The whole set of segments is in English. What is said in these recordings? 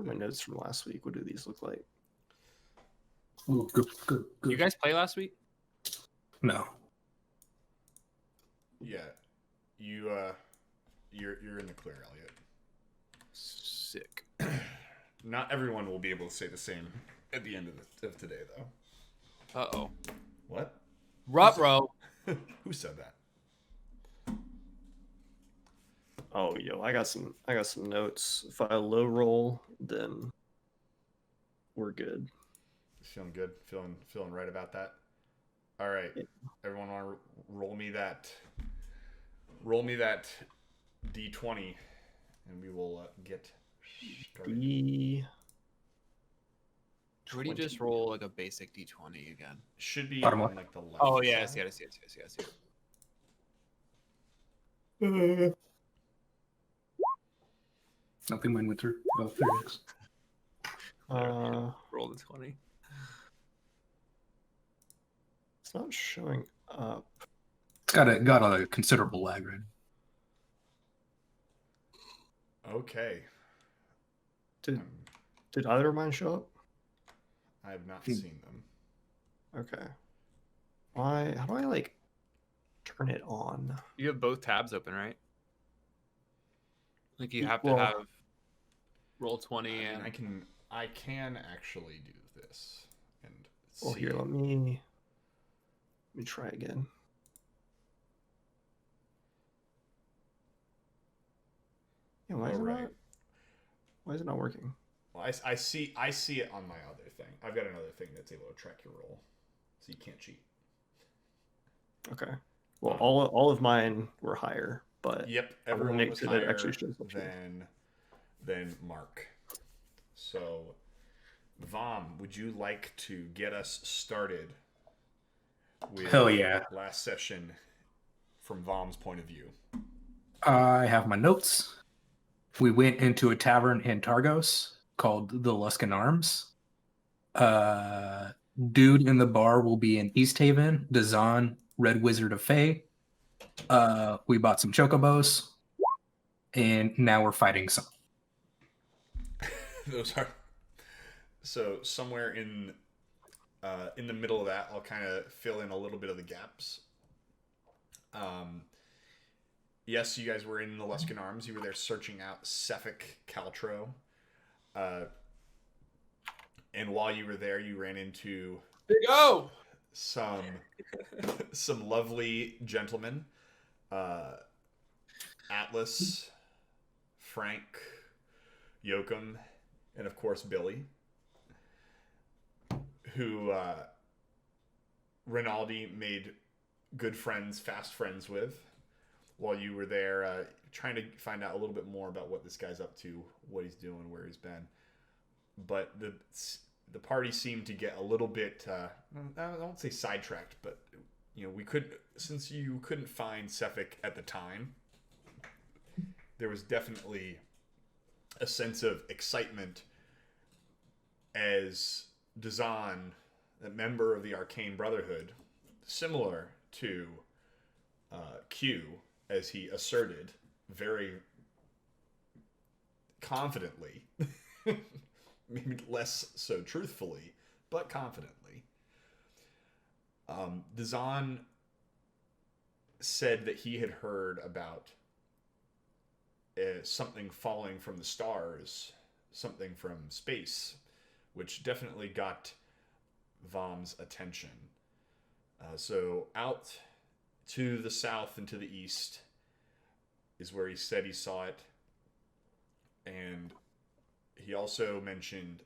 are my notes from last week? What do these look like? Ooh, good. You guys play last week? No. Yeah, you're in the clear, Elliot. Sick. Not everyone will be able to say the same at the end of today, though. Uh-oh. What? Ruh-roh. Who said that? Oh, yo, I got some notes. If I low roll, then we're good. Feeling good? Feeling right about that? All right. Yeah. Everyone want to roll me that D20, and we will get started. Would you just roll like a basic D20 again? Should be on like the left. Oh yes. Nothing went through. Oh, there it is. Roll the 20. It's not showing up. It's got a considerable lag, right? Okay. Did either of mine show up? I have not seen them. Okay. Why? How do I like turn it on? You have both tabs open, right? Like you have to have roll 20 and I can actually do this and see. Well, here, let me try again. Yeah, why is it not working? Well, I see it on my other thing. I've got another thing that's able to track your roll, so you can't cheat. Okay. Well, all of mine were higher, but yep, everyone was higher than Mark. So, Vom, would you like to get us started with Hell yeah. Last session from Vom's point of view? I have my notes. We went into a tavern in Targos called the Luskan Arms. Dude in the bar will be in East Haven, Dazan, Red Wizard of Fae. We bought some chocobos, and now we're fighting some. Those are so somewhere in the middle of that. I'll kind of fill in a little bit of the gaps. Yes, you guys were in the Luskan Arms. You were there searching out Sefik Caltro. And while you were there, you ran into some lovely gentlemen. Atlas, Frank, Yoakum, and of course Billy, who Rinaldi made good friends, fast friends with. While you were there, trying to find out a little bit more about what this guy's up to, what he's doing, where he's been. But the party seemed to get a little bit, I won't say sidetracked, but since you couldn't find Sefik at the time, there was definitely a sense of excitement as Dazan, a member of the Arcane Brotherhood, similar to Q, as he asserted very confidently, maybe less so truthfully, but confidently. Dazan said that he had heard about something falling from the stars, something from space, which definitely got Vom's attention. So out to the south and to the east is where he said he saw it. And he also mentioned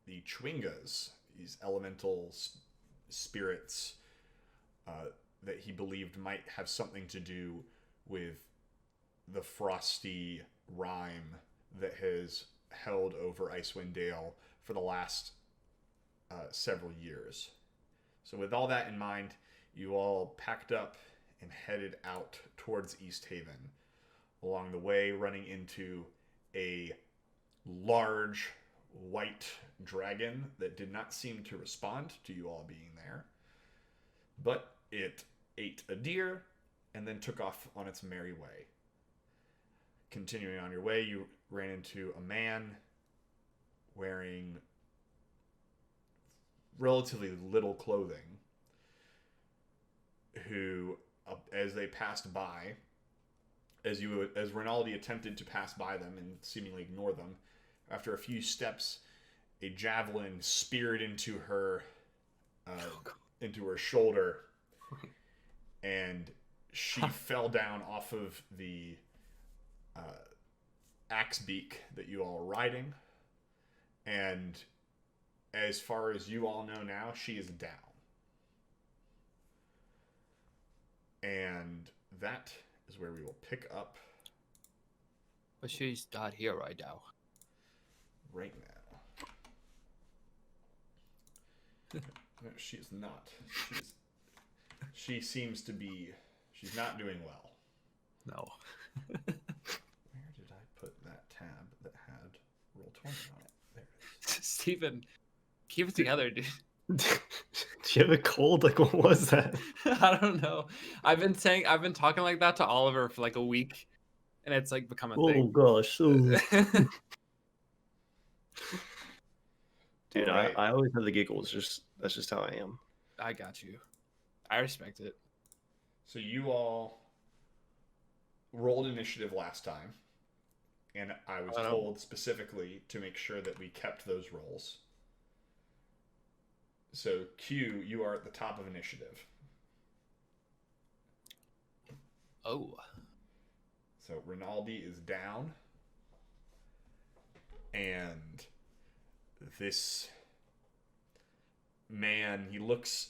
the Chwingas, these elemental spirits that he believed might have something to do with the frosty Rime that has held over Icewind Dale for the last several years. So with all that in mind, you all packed up and headed out towards East Haven. Along the way, running into a large white dragon that did not seem to respond to you all being there. But it ate a deer and then took off on its merry way. Continuing on your way, you ran into a man wearing relatively little clothing, who, as they passed by, as Rinaldi attempted to pass by them and seemingly ignore them, after a few steps, a javelin speared into her shoulder, and she fell down off of the axe beak that you all are riding, and as far as you all know now, she is down. And that is where we will pick up But she's not here right now. right now. No, she is not. She seems to be... She's not doing well. No. Where did I put that tab that had roll 20 on it? There it is. Steven, keep it together, dude. Do you have a cold? Like, what was that? I don't know. I've been talking like that to Oliver for like a week, and it's like become a Oh thing. gosh. Ooh. Dude, All right. I always have the giggles. That's just how I am. I got you. I respect it. So you all rolled initiative last time, and I was told specifically to make sure that we kept those rolls. So Q, you are at the top of initiative. Oh. So Rinaldi is down, and this man, he looks,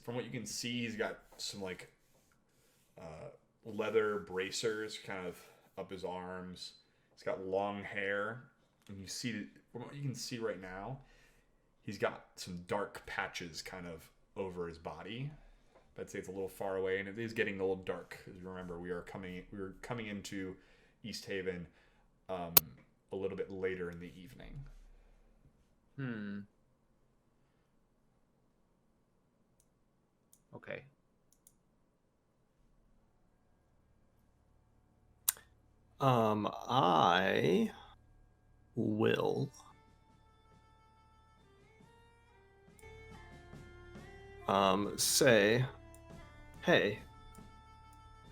from what you can see, he's got some like leather bracers kind of up his arms. He's got long hair, and you see, from what you can see right now, he's got some dark patches kind of over his body. I'd say it's a little far away, and it is getting a little dark. As you remember, we were coming into East Haven a little bit later in the evening. Okay. I will say, hey,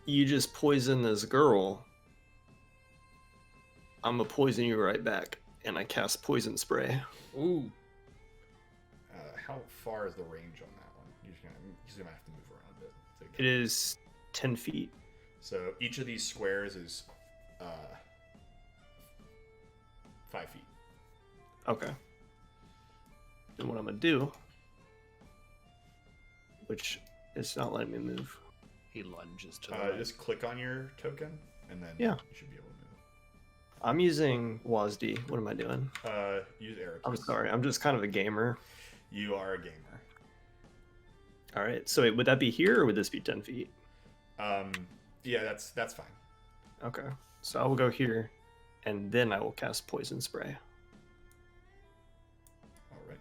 you just poisoned this girl. I'm gonna poison you right back, and I cast poison spray. Ooh. How far is the range on that one? You're gonna have to move around a bit. It is 10 feet. So each of these squares is 5 feet. Okay. And what I'm gonna do, which is not letting me move. He lunges to the right. Just click on your token, and then Yeah. you should be able to move. I'm using WASD. What am I doing? Use arrow I'm keys. sorry. I'm just kind of a gamer. You are a gamer. All right. So wait, would that be here or would this be 10 feet? Yeah, that's fine. Okay. So I will go here, and then I will cast poison spray. All right.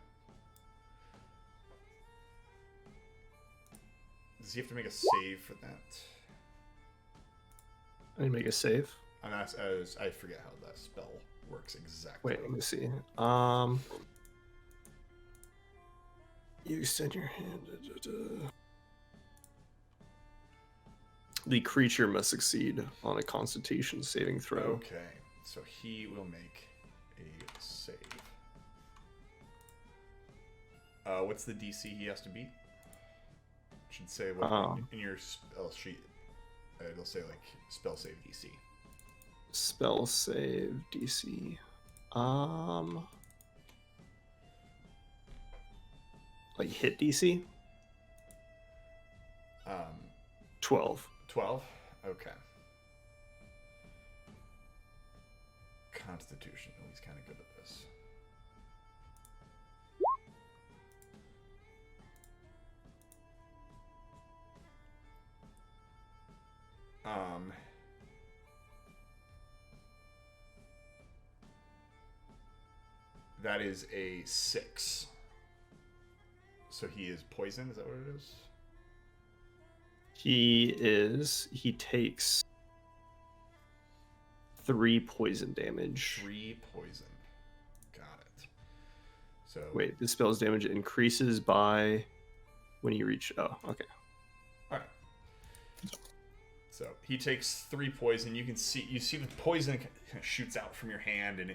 Does he have to make a save for that? I need to make a save. I forget how that spell works exactly. Wait, let me see. You extend your hand. The creature must succeed on a Constitution saving throw. Okay, so he will make a save. What's the DC he has to beat? Should say what in your spell sheet. It'll say like spell save DC. Spell save DC. Like hit DC? 12. 12? Okay. Constitution. Oh, he's kind of good at this. That is a 6. So he is poisoned, is that what it is? He takes 3 poison damage. 3 poison. Got it. So Wait, the spell's damage increases by when you reach. Oh, okay. all right. So he takes 3 poison. You see the poison kind of shoots out from your hand, and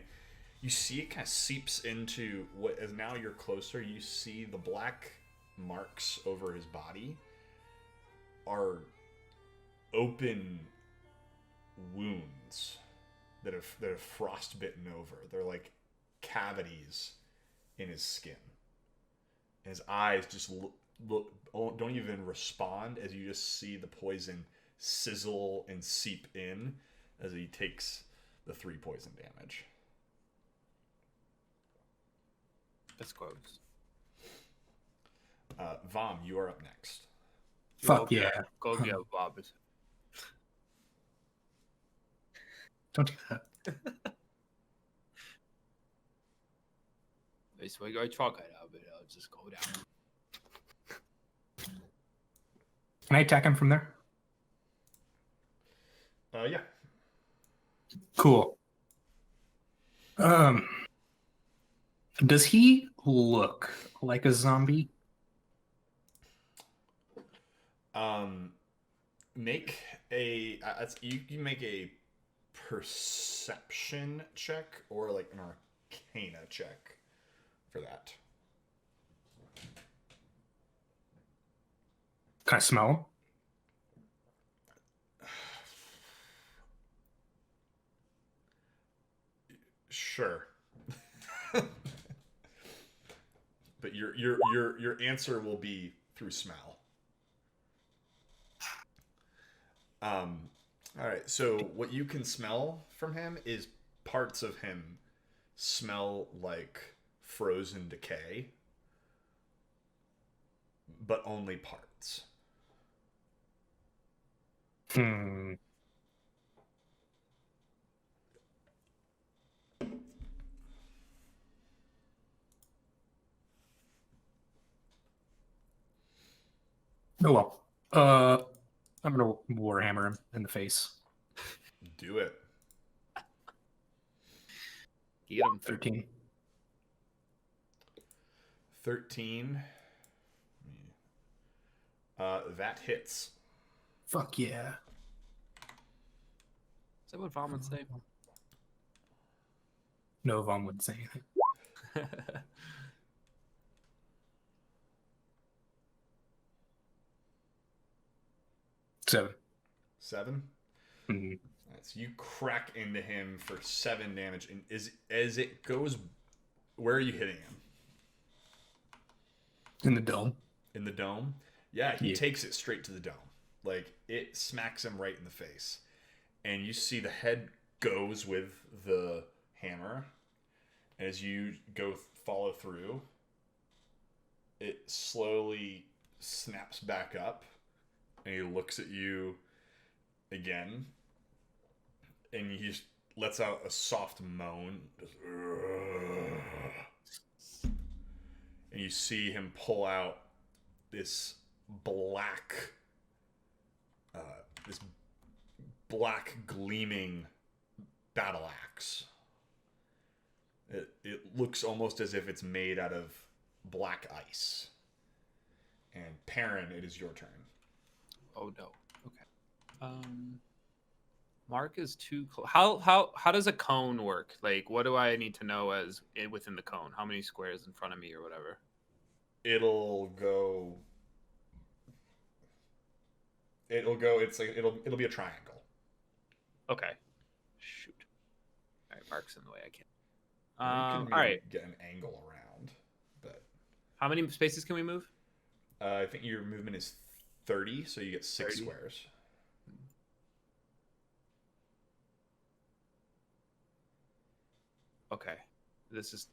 you see it kind of seeps into what. As now you're closer, you see the black marks over his body are open wounds that have frostbitten over. They're like cavities in his skin. And his eyes just don't even respond as you just see the poison sizzle and seep in as he takes the 3 poison damage. That's gross. Vom, you are up next. Fuck yeah. Go get Bob. Don't do that. It's like I try it out, but I'll just go down. Can I attack him from there? Yeah. Cool. Does he look like a zombie? Make a you can make a perception check or like an arcana check for that. Can I smell him? Sure. But your answer will be through smell. All right. So what you can smell from him is parts of him smell like frozen decay, but only parts. Hmm. Oh well. I'm gonna warhammer him in the face. Do it. Get him. 13. 13. That hits. Fuck yeah. Is that what Vom would say? No Vom would say anything. 7. 7. Mm-hmm. Right, so you crack into him for 7 damage, and as it goes, where are you hitting him? In the dome. In the dome? Yeah, he Yeah. takes it straight to the dome. Like, it smacks him right in the face. And you see the head goes with the hammer. As you follow through, it slowly snaps back up. And he looks at you again. And he just lets out a soft moan. Just, and you see him pull out this black gleaming battle axe. It looks almost as if it's made out of black ice. And Perrin, it is your turn. Oh no. Okay. Mark is too close. How does a cone work? Like, what do I need to know as within the cone? How many squares in front of me or whatever? It'll go. It's like it'll be a triangle. Okay. Shoot. All right, Mark's in the way. I can't. You can all right. get an angle around, but How many spaces can we move? I think your movement is 30, so you get 6 30? squares. Okay. This is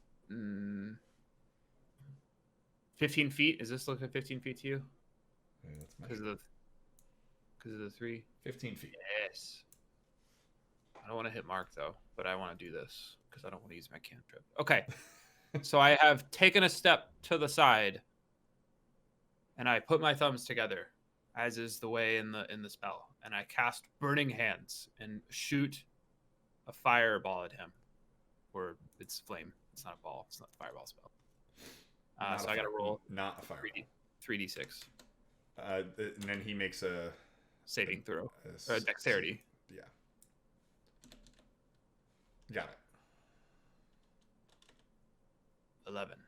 15 feet. Does this look like 15 feet to you? Yeah, that's Because of the 3. 15 feet. Yes. I don't want to hit Mark though, but I want to do this because I don't want to use my cantrip. Okay. So I have taken a step to the side, and I put my thumbs together, as is the way in the spell, and I cast Burning Hands and shoot a fireball at him, or it's flame. It's not a ball. It's not a fireball spell. So I got to roll Not a fireball. 3d6 And then he makes a saving throw. a Dexterity. Yeah. Got it. 11.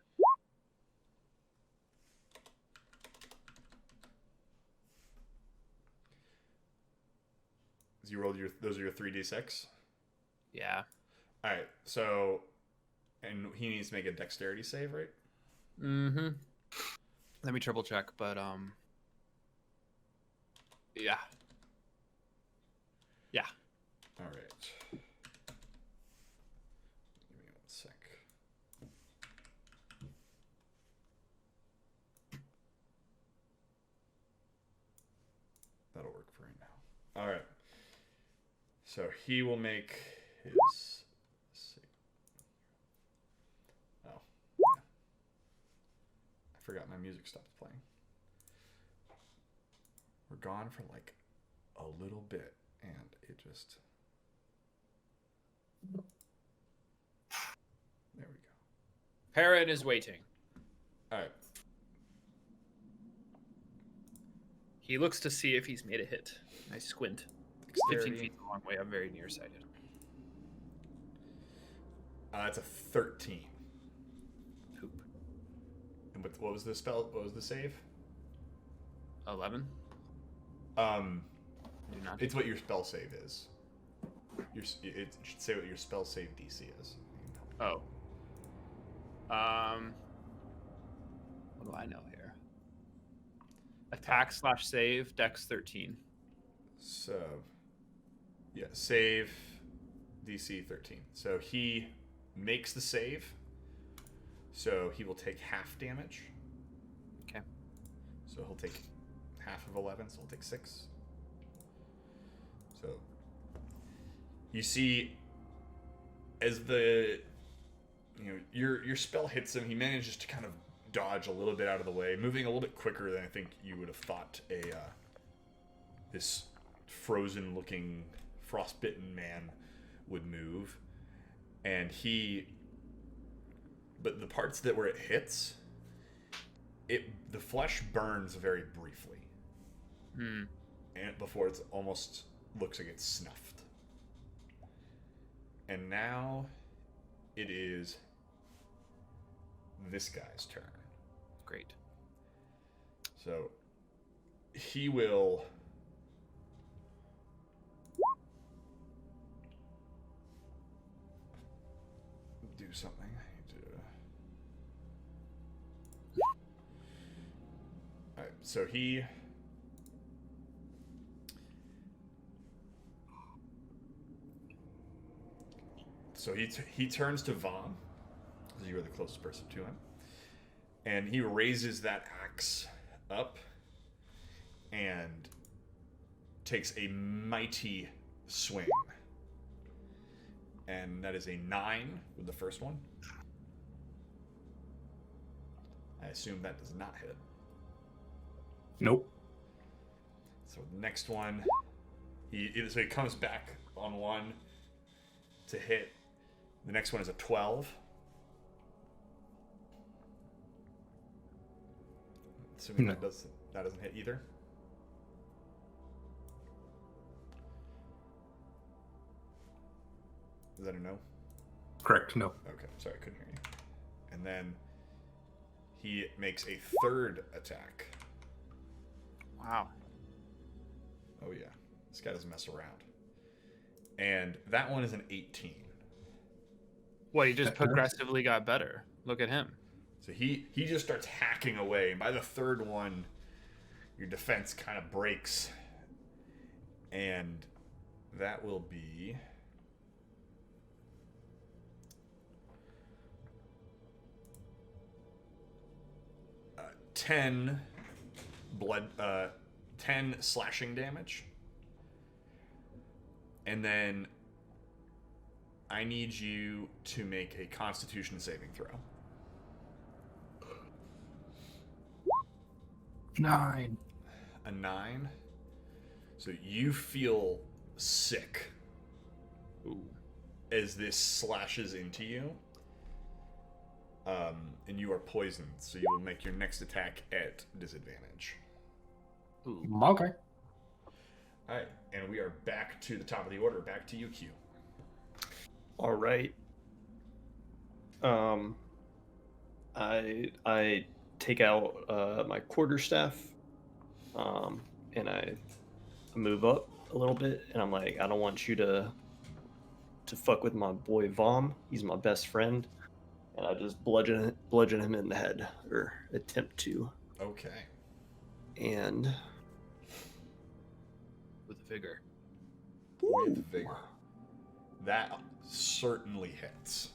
You rolled those are your 3d6. Yeah. All right. So, and he needs to make a dexterity save, right? Mm-hmm. Let me triple check, but yeah. Yeah. All right. Give me 1 sec. That'll work for right now. All right. So he will make his. Oh, yeah. I forgot my music stopped playing. We're gone for like a little bit, and it just. There we go. Perrin is waiting. All right. He looks to see if he's made a hit. I squint. 15 feet a long way. I'm very nearsighted. That's a 13. Poop. And what was the spell? What was the save? 11. Do not. It's what your spell save is. It should say what your spell save DC is. Oh. What do I know here? Attack / save, Dex 13. So, yeah, save DC 13. So he makes the save. So he will take half damage. Okay. So he'll take half of 11, so he'll take 6. So you see, as your spell hits him, he manages to kind of dodge a little bit out of the way, moving a little bit quicker than I think you would have thought this frozen-looking, frostbitten man would move. And but the parts where it hits, the flesh burns very briefly. And before it almost looks like it's snuffed. And now it is this guy's turn. Great. So he will do something. I need to. All right. So he. So he turns to Vom, because you are the closest person to him, and he raises that axe up and takes a mighty swing. And that is a 9 with the first one. I assume that does not hit. Nope. So the next one, he comes back on 1 to hit. The next one is a 12. Assuming that doesn't hit either. Is that a no? Correct. No. Okay, sorry, I couldn't hear you. And then he makes a 3rd attack. Wow. Oh yeah, this guy doesn't mess around. And that one is an 18. Well, he just progressively got better. Look at him. So he just starts hacking away. And by the 3rd one, your defense kind of breaks. And that will be... 10 slashing damage. And then I need you to make a Constitution saving throw. 9. A 9. So you feel sick. Ooh. As this slashes into you. and you are poisoned, so you will make your next attack at disadvantage. Ooh. Okay. All right, and we are back to the top of the order. Back to you, Q. All right. I take out my quarterstaff, and I move up a little bit, and I'm like, I don't want you to fuck with my boy Vom. He's my best friend, and I just bludgeon him in the head, or attempt to. Okay. And With vigor. With vigor. That certainly hits.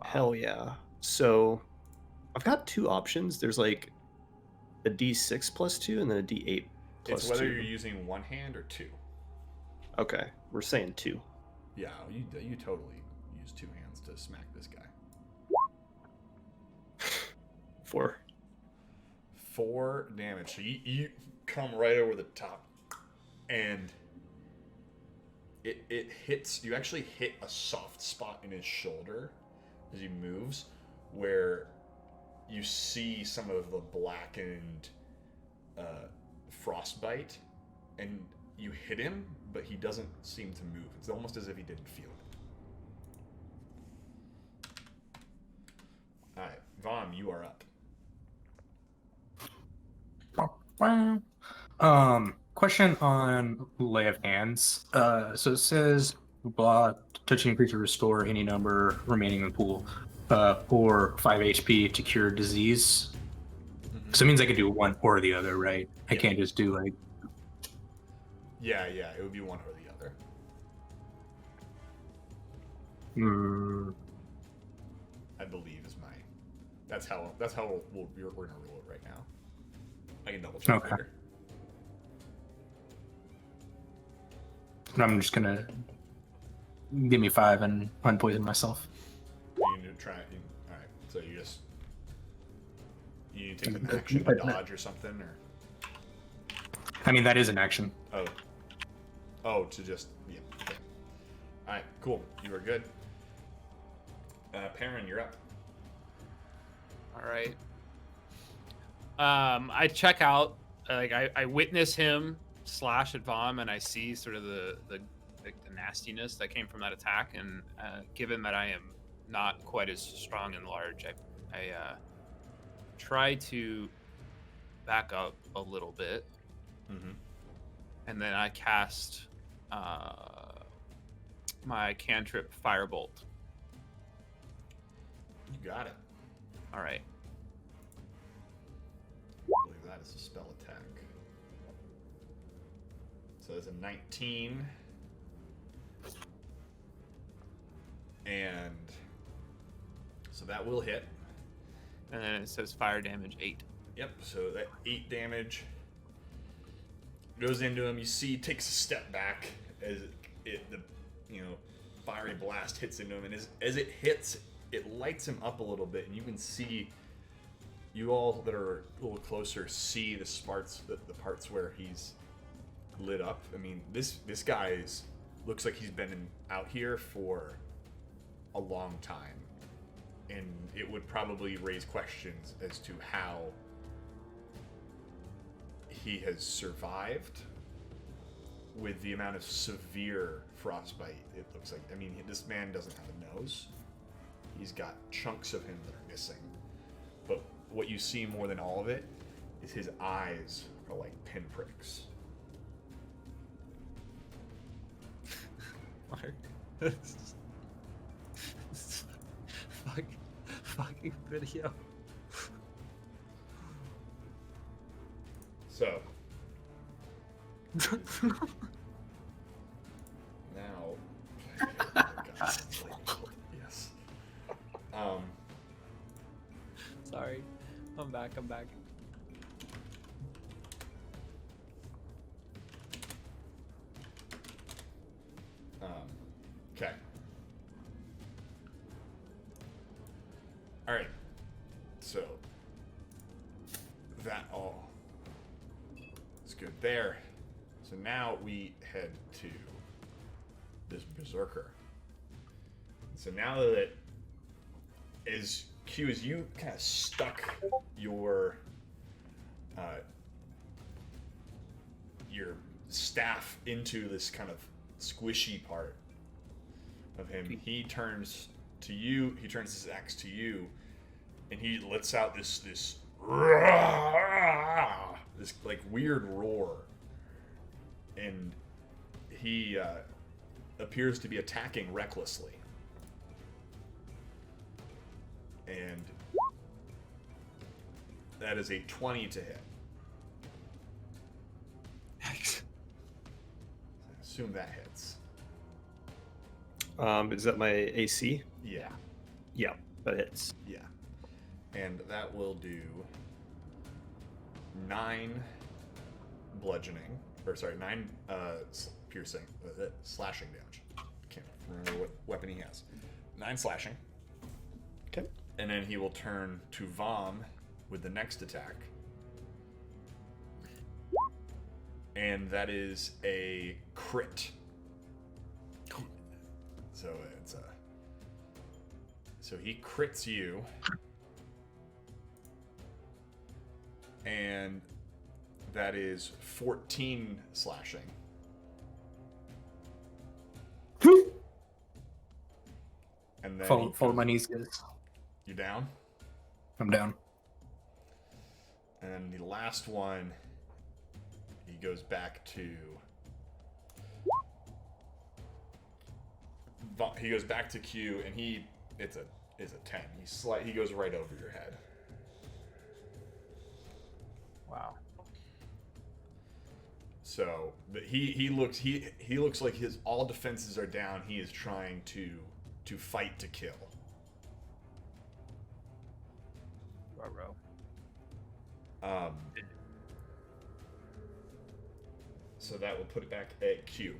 hell yeah. So I've got two options. There's like a D6 plus 2 and then a D8 plus It's whether 2. you're using one hand or two. Okay, we're saying 2. Yeah, you totally use two hands to smack this guy. 4. 4 damage. So you come right over the top, and it hits. You actually hit a soft spot in his shoulder as he moves, where you see some of the blackened frostbite, and you hit him, but he doesn't seem to move. It's almost as if he didn't feel it. All right, Vom, you are up. Question on Lay of Hands. So it says, blah, touching creature restore any number remaining in the pool for 5 HP to cure disease. So it means I can do one or the other, right? I can't just do like. Yeah, it would be one or the other. I believe is my. That's how we're gonna roll it right now. I can double check Okay. later. I'm just gonna give me 5 and unpoison myself. You need to try. All right, so you need to take an action to dodge or something, or I mean, that is an action. to just yeah. Okay. All right, cool. You are good. Perrin, you're up. All right. I check out. I witness him slash at Vom, and I see sort of the nastiness that came from that attack. And given that I am not quite as strong and large, I try to back up a little bit, and then I cast my cantrip Firebolt. You got it. All right. I believe that is a spell attack. So it's a 19. And so that will hit. And then it says fire damage 8. Yep, so that 8 damage goes into him. You see he takes a step back as the fiery blast hits into him, and as it hits, it lights him up a little bit, and you can see, you all that are a little closer see the parts where he's lit up. I mean, this guy looks like he's been out here for a long time, and it would probably raise questions as to how he has survived with the amount of severe frostbite it looks like. I mean, this man doesn't have a nose. He's got chunks of him that are missing. But what you see more than all of it is his eyes are like pinpricks. Fucking video. So now, yes. Sorry. I'm back. Okay. All right. So that all is good there. So now we head to this berserker. So now that as Q, as you kind of stuck your staff into this kind of squishy part of him, he turns to you. He turns his axe to you, and he lets out this like weird roar, and he appears to be attacking recklessly. And that is a 20 to hit. Yikes. I assume that hits. Is that my AC? Yeah. Yeah, that hits. Yeah. And that will do 9 bludgeoning, or sorry, 9 piercing, slashing damage. Can't remember what weapon he has. 9 slashing. Okay. And then he will turn to Vom with the next attack. And that is a crit. So it's a. So he crits you. And that is 14 slashing. And then Follow my knees, guys. you're down. I'm down. And then the last one, he goes back to. He goes back to Q, and it's a 10. He goes right over your head. Wow. So he looks like his all defenses are down. He is trying to fight to kill. Ruh-roh. So that will put it back at Q.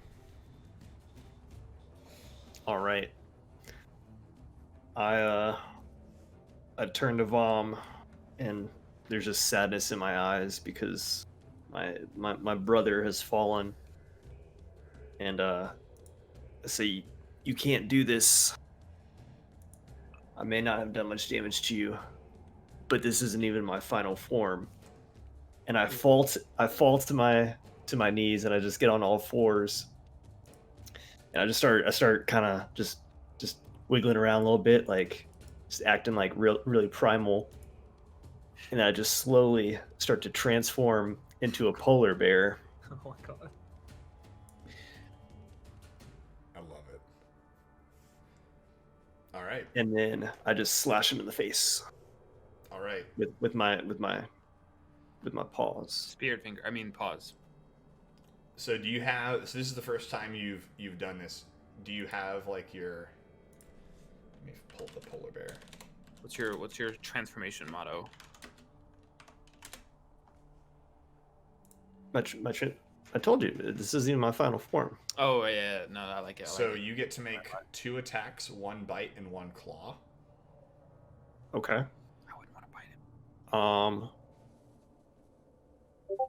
All right. I turn to Vom, and there's just sadness in my eyes because my brother has fallen, and I say, you can't do this. I may not have done much damage to you, but this isn't even my final form. And I fall to my knees, and I just get on all fours, and I start kind of just wiggling around a little bit, like just acting like really primal. And I just slowly start to transform into a polar bear. Oh my god. I love it. All right. And then I just slash him in the face All right. with my paws. Speared finger. I mean, pause. So do you have? So this is the first time you've done this. Do you have like your? Let me pull the polar bear. What's your transformation motto? I told you this isn't even my final form. Oh yeah, no, I like it. So you get to make 2 attacks, 1 bite, and 1 claw. Okay. I wouldn't want to bite him.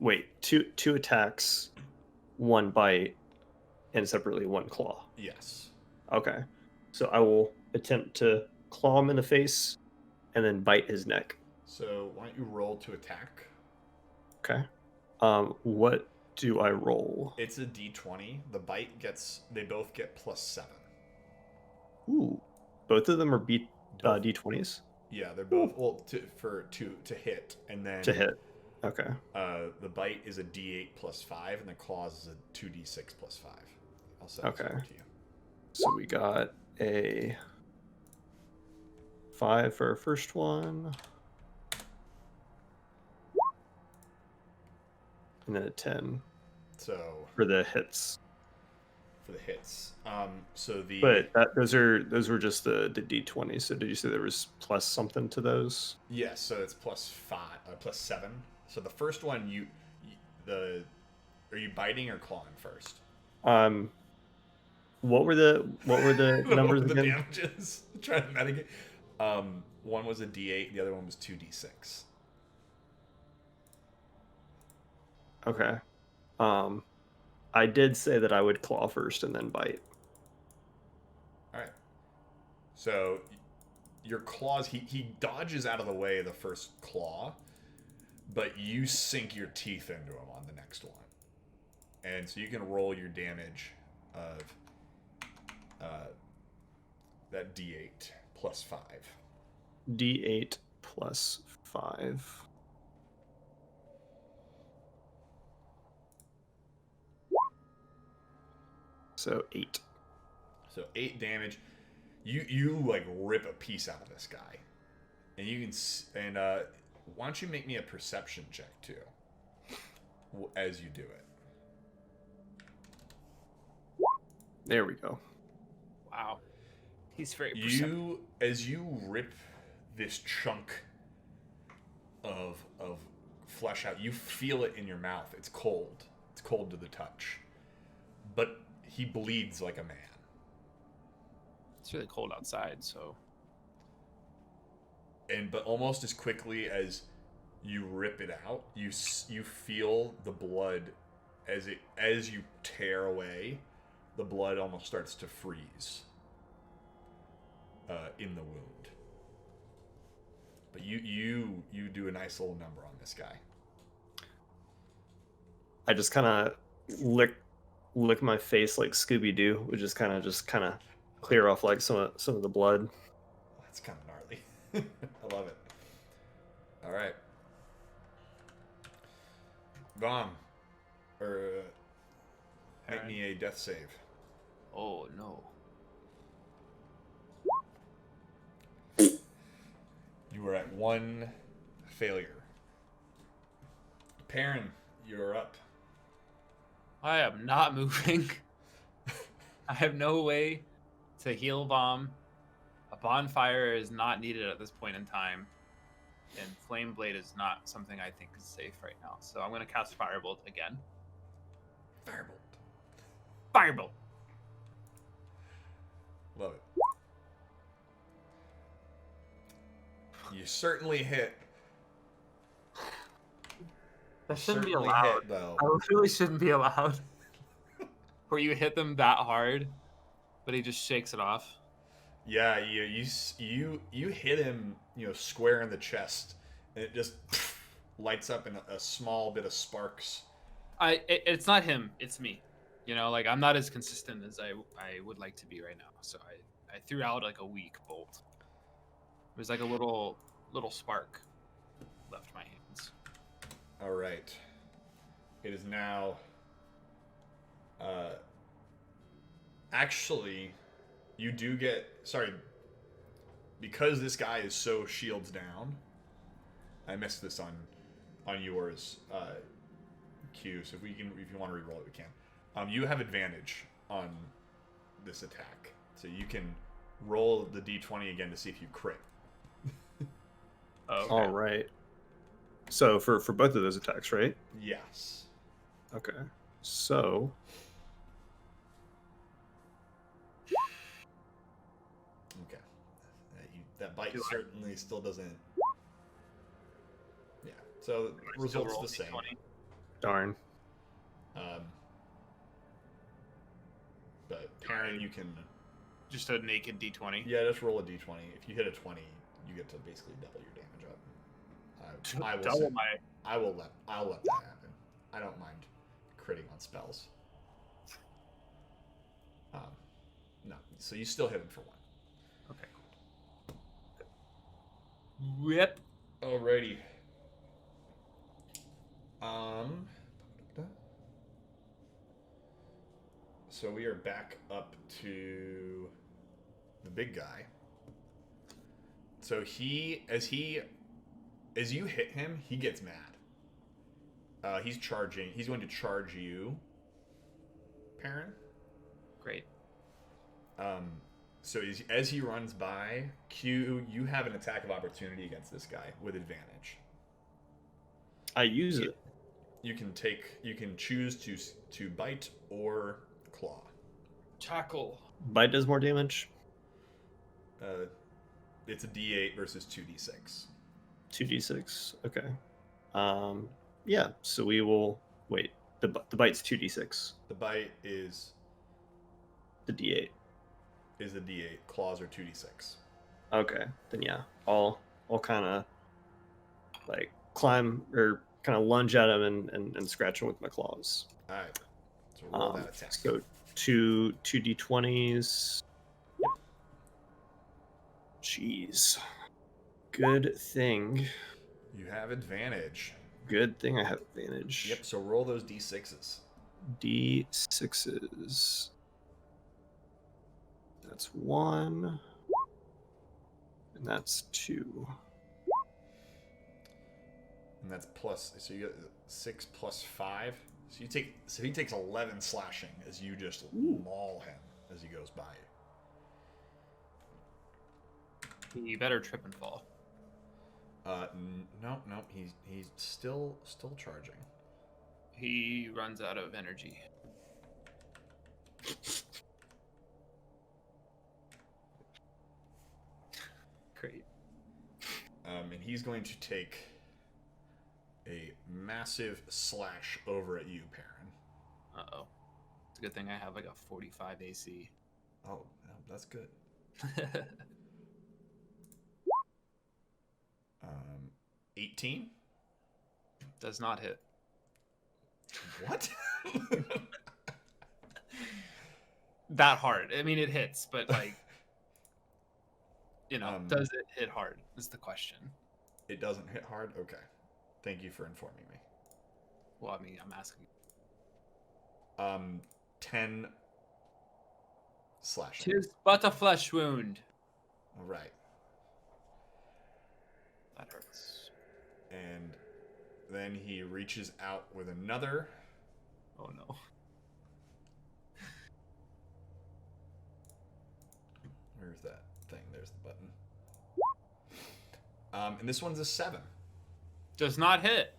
Wait, two attacks, 1 bite, and separately 1 claw. Yes. Okay. So I will attempt to claw him in the face and then bite his neck. So why don't you roll to attack? Okay. What do I roll? It's a D20. The bite they both get +7. Ooh. Both of them are D20s? Yeah, they're both to hit, and then To hit. Okay. the bite is a D8 +5, and the claws is a 2D6 +5. I'll send it Okay. over to you. So we got a 5 for our first one. And then a 10 So for the hits. for the hits, so the But those were just the D20. So did you say there was plus something to those? yes, so it's +5, +7. So the first one, are you biting or clawing first? What were the numbers the again? damages? Trying to mitigate. One was a D8, the other one was 2D6. Okay. I did say that I would claw first and then bite. All right. So your claws, he dodges out of the way of the first claw, but you sink your teeth into him on the next one. And so you can roll your damage of that D8 plus 5. D8 plus 5. So 8. So 8 damage. You like rip a piece out of this guy, and you can. And why don't you make me a perception check too, as you do it? There we go. Wow. He's very perceptive. As you rip this chunk of flesh out, you feel it in your mouth. It's cold. It's cold to the touch. But he bleeds like a man. It's really cold outside, so. But almost as quickly as you rip it out, you feel the blood as you tear away. The blood almost starts to freeze in the wound. But you do a nice little number on this guy. I just kind of lick my face like Scooby-Doo, which is kind of clear off like some of the blood. That's kind of gnarly. I love it. All right. Bomb. Make me a death save. Oh, no. You are at 1 failure. Perrin, you're up. I am not moving. I have no way to heal Vom. A bonfire is not needed at this point in time. And Flame Blade is not something I think is safe right now. So I'm going to cast Firebolt again. Firebolt. Firebolt! Love it. You certainly hit. That shouldn't be Certainly allowed. hit, though. I really shouldn't be allowed. Where you hit them that hard, but he just shakes it off. Yeah, you hit him, square in the chest, and it just lights up in a small bit of sparks. It's not him, it's me. I'm not as consistent as I would like to be right now. So I threw out like a weak bolt. It was like a little spark left my hands. All right. It is now. Actually, you do get. Sorry. Because this guy is so shields down. I missed this on yours, Q. So if you want to reroll it, we can. You have advantage on this attack, so you can roll the d20 again to see if you crit. Okay. All right. So for both of those attacks, right? Yes. Okay. So Okay. That bite certainly still doesn't. Yeah. So results the same. D20. darn. But Perrin, you can. Just a naked D20. Yeah, just roll a d20. If you hit a 20, you get to basically double your damage up. I'll let that happen. I don't mind critting on spells. No, so you still hit him for 1. Okay. Whip. Alrighty. So we are back up to the big guy. So as you hit him, he gets mad. He's charging. He's going to charge you, Perrin. Great. So as he runs by, Q, you have an attack of opportunity against this guy with advantage. I use it. You can choose to bite or claw. Tackle. Bite does more damage. It's a D8 versus 2D6. 2d6. Okay. Yeah. So we will wait. The bite's 2d6. The bite is The d8. the D8. Claws are 2D6. Okay, then yeah, I'll kind of like climb or kind of lunge at him and scratch him with my claws. All right. So roll that attack. So two d20s. Jeez. Good thing. You have advantage. Good thing I have advantage. Yep. So roll those d6s. D6s. That's 1. And that's 2. And that's plus. So you get 6 plus 5. So you take. So he takes 11 slashing as you just maul him as he goes by you. You better trip and fall. No. He's still charging. He runs out of energy. Great. And he's going to take a massive slash over at you, Perrin. Uh-oh. It's a good thing I have like a 45 AC. Oh, that's good. 18? Does not hit. What? That hard. I mean, it hits, but like, does it hit hard is the question. It doesn't hit hard? Okay. Thank you for informing me. Well, I mean, I'm asking. 10 slashing. 'Tis but a flesh wound. All right. That hurts. And then he reaches out with another. Oh no. Where's that thing? There's the button. And this one's a 7. Does not hit.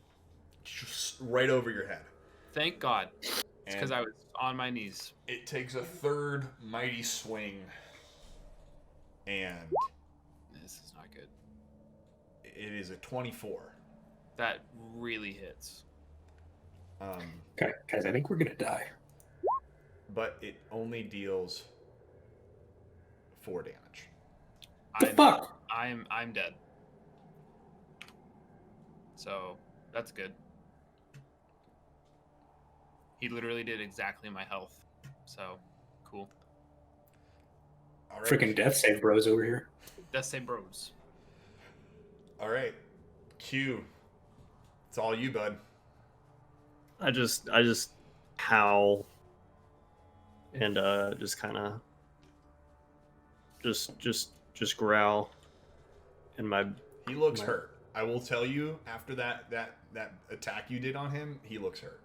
Just right over your head. Thank God. It's And because I was on my knees. it takes a third mighty swing. And This is not good. it is a 24. That really hits. Okay, guys, I think we're gonna die. But it only deals 4 damage. The fuck? I'm dead. So that's good. He literally did exactly my health. So cool. All right. Freaking death save bros over here. Death save bros. All right. Q. It's all you, bud. I just howl and just kind of just growl, and He looks hurt. I will tell you, after that attack you did on him, he looks hurt.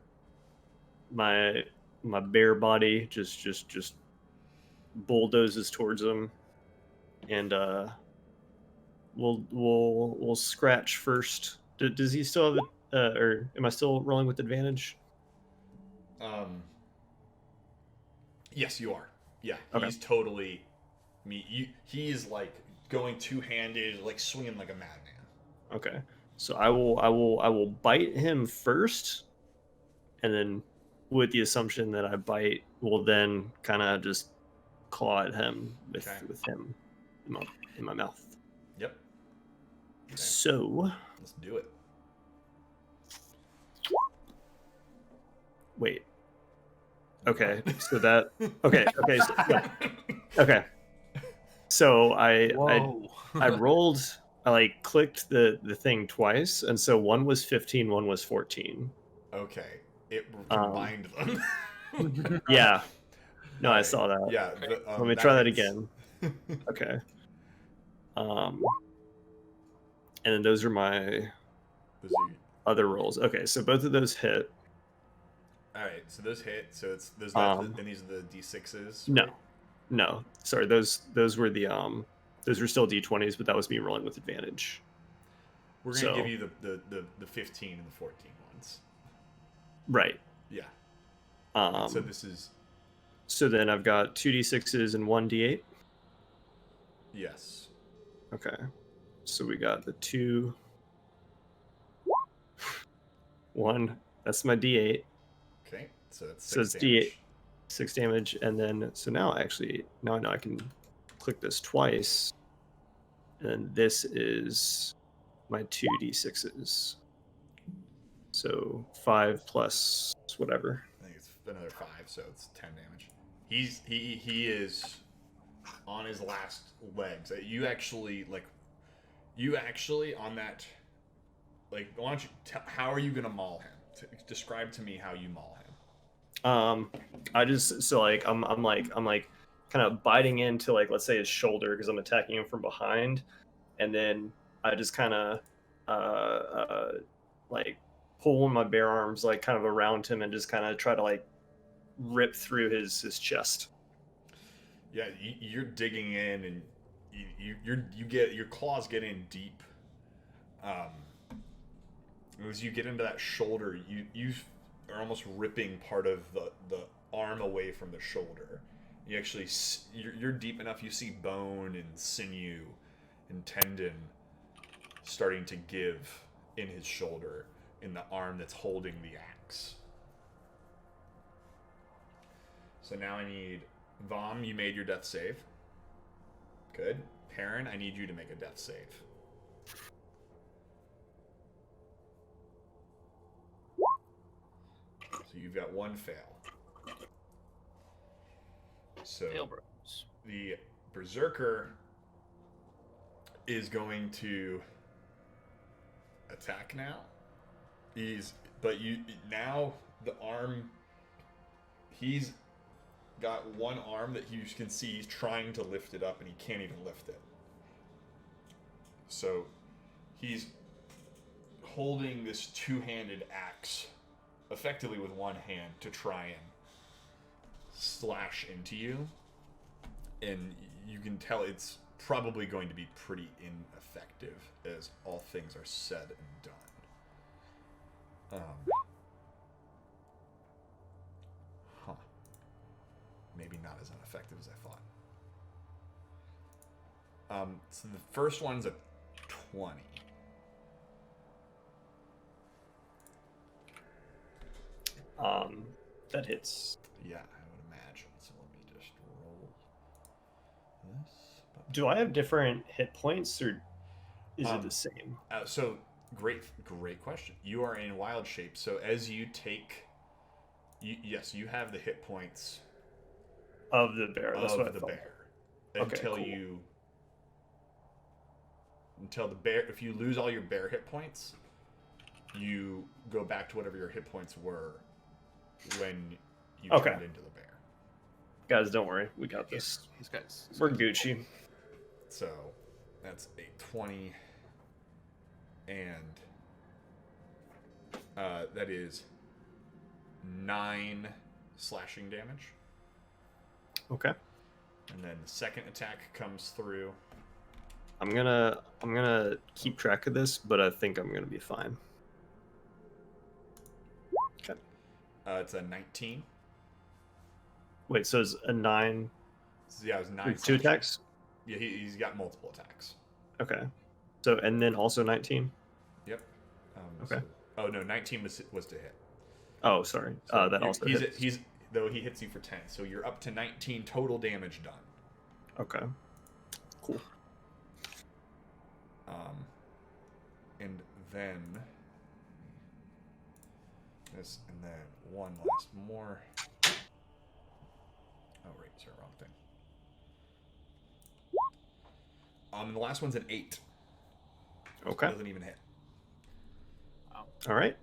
my bare body just bulldozes towards him, and we'll scratch first. Does he still have it, or am I still rolling with advantage? Yes, you are. Yeah, Okay. he's totally he's like going two-handed, like swinging like a madman. Okay, so I will bite him first, and then with the assumption that I bite, will then kind of just claw at him with him in my mouth. Yep. Okay. So Let's do it. wait. Okay, so that okay. So, yeah. Okay. So I rolled. I like clicked the thing twice, and so one was 15, one was 14. Okay. It combined them. Yeah. No, I Alright. saw that. Yeah. Let me try that again. Okay. And then those are my other rolls. Okay, so both of those hit. All right, so those hit. So it's there's not, and these are the d6s. No, right? no, sorry. Those were the those were still d20s, but that was me rolling with advantage. We're gonna give you the 15 and the 14 ones. Right. Yeah. So this is. So then I've got 2d6s and 1d8. Yes. Okay. So we got the 2, 1. That's my d8. Okay. So that's So 6 it's damage. d8, 6 damage, and then so now I know I can click this twice. And this is my 2d6s. So 5 plus whatever. I think it's another 5, so it's 10 damage. He is on his last legs. You actually on that. Like, why don't you? How are you gonna maul him? Describe to me how you maul him. I just so like I'm like kind of biting into like, let's say, his shoulder because I'm attacking him from behind, and then I just kind of like pull one of my bare arms like kind of around him and just kind of try to like rip through his chest. Yeah, you're digging in, and you get your claws get in deep. As you get into that shoulder, you are almost ripping part of the arm away from the shoulder. You actually you're deep enough. You see bone and sinew and tendon starting to give in his shoulder, in the arm that's holding the axe. So now I need Vom. You made your death save. Good. Perrin, I need you to make a death save. So you've got one fail. So Fail bros. the Berserker is going to attack now. Now the arm, he's got one arm that you can see he's trying to lift it up and he can't even lift it. So he's holding this two-handed axe effectively with one hand to try and slash into you, and you can tell it's probably going to be pretty ineffective as all things are said and done. Maybe not as ineffective as I thought. So the first one's a 20. That hits. Yeah, I would imagine. So let me just roll this. Do I have different hit points, or is it the same? So great question. You are in wild shape, so as you take, yes, you have the hit points Of the bear. That's what I of the thought. bear Okay, until cool. until the bear. If you lose all your bear hit points, you go back to whatever your hit points were when you turned into the bear. Guys, don't worry. We got this. These guys. We're Gucci. So that's a 20, and that is 9 slashing damage. Okay. And then the second attack comes through. I'm gonna keep track of this, but I think I'm gonna be fine. Okay. It's a 19. Wait, so it's a 9 So yeah, it was 9 with 2 slashing. attacks? Yeah, he's got multiple attacks. Okay. So, and then also 19? Yep. Okay. Oh no, 19 was to hit. Oh, sorry. So That also hits. he's though he hits you for 10, so you're up to 19 total damage done. Okay. Cool. And then this, and then one last more. Oh right, sorry, wrong thing. The last one's an 8. Okay. Doesn't even hit. All right.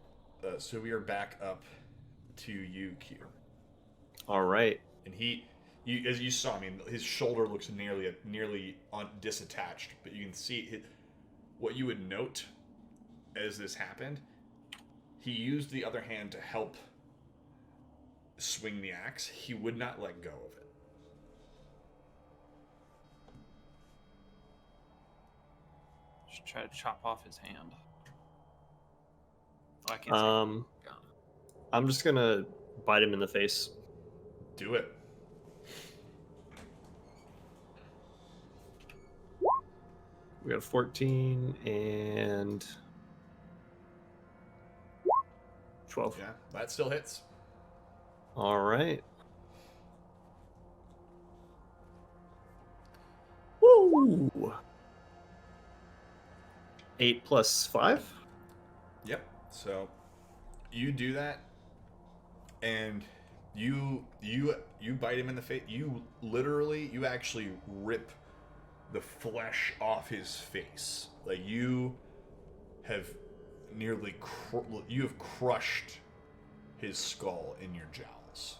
So we are back up to you, Q. All right. And as you saw, I mean, his shoulder looks nearly disattached, but you can see what you would note as this happened. He used the other hand to help swing the axe. He would not let go of it. Just try to chop off his hand. Oh, I can't see. I'm just gonna bite him in the face. Do it. We got a 14 and 12. Yeah, that still hits. All right. Woo! 8 plus 5. Yep. So you do that, and you bite him in the face. You actually rip the flesh off his face. Like you have you have crushed his skull in your jowls,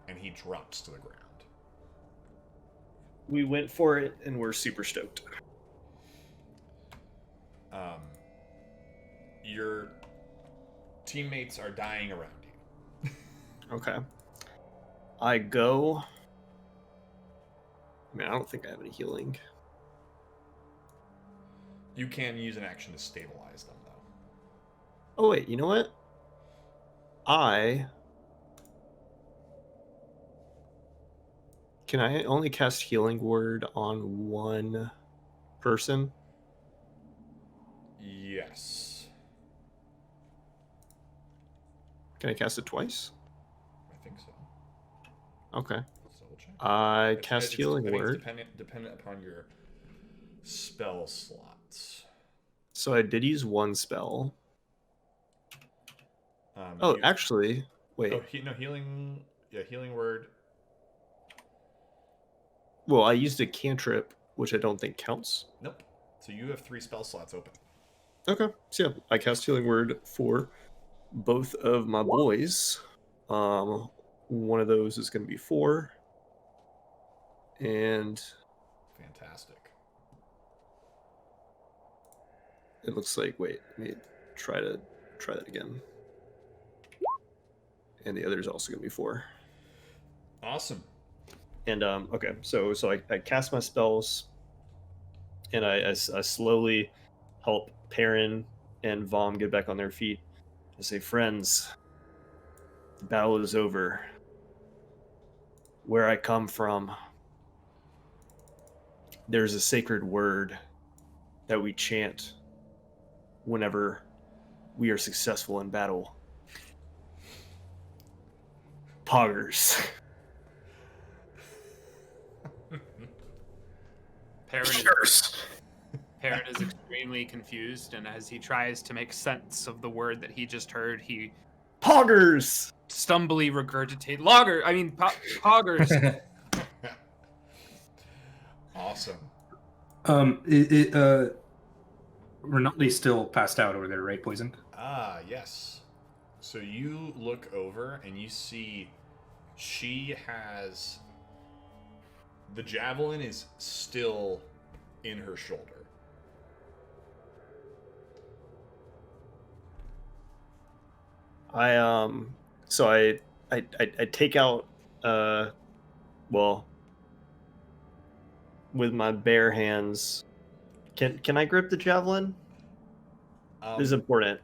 and he drops to the ground. We went for it, and we're super stoked. Your teammates are dying around you. Okay. I go. I mean, I don't think I have any healing. You can use an action to stabilize them, though. Oh, wait, you know what? Can I only cast Healing Word on one person? Yes. Can I cast it twice? I think so. Okay. Let's double check. I cast Healing I think Word. it's dependent upon your spell slots. So I did use one spell. You- Actually, wait. Healing. Yeah, Healing Word. Well, I used a cantrip, which I don't think counts. Nope. So you have 3 spell slots open. Okay. So yeah, I cast Healing Word for both of my boys. One of those is going to be 4. And Fantastic. it looks like, wait, let me try that again. And the other is also going to be 4. Awesome. And okay, so I cast my spells, and I slowly help Perrin and Vom get back on their feet. I say, friends, the battle is over. Where I come from, there's a sacred word that we chant whenever we are successful in battle. Poggers. Perrin is extremely confused, and as he tries to make sense of the word that he just heard, he Poggers! stumbly regurgitate poggers. Awesome. Renaldi's still passed out over there, right? Poisoned. Ah, yes. So you look over and you see she has the javelin is still in her shoulder. So I take out well, with my bare hands. Can I grip the javelin? This is important.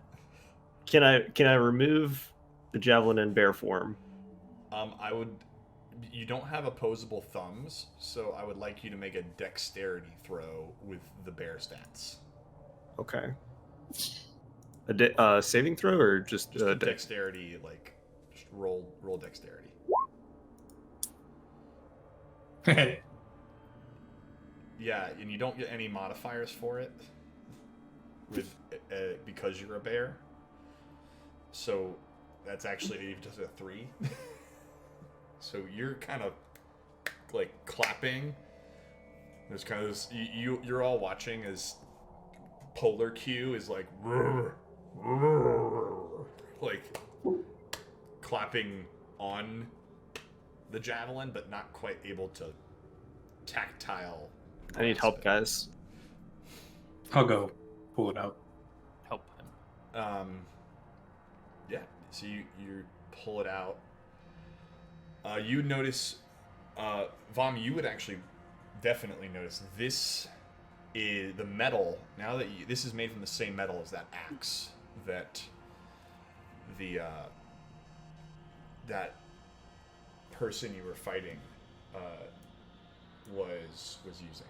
Can I remove the javelin in bare form? I would. You don't have opposable thumbs, so I would like you to make a dexterity throw with the bare stats. Okay. A saving throw or just Dexterity, like just roll dexterity. Yeah, and you don't get any modifiers for it with because you're a bear. So that's actually just a 3. So you're kind of like clapping. There's kind of this, you're all watching as Polar Q is like like clapping on the javelin, but not quite able to tactile. I need help, guys. I'll go pull it out. Help him. Yeah. So you pull it out. You notice, Vom, you would actually definitely notice this is the metal. Now that this is made from the same metal as that axe that the that person you were fighting was using,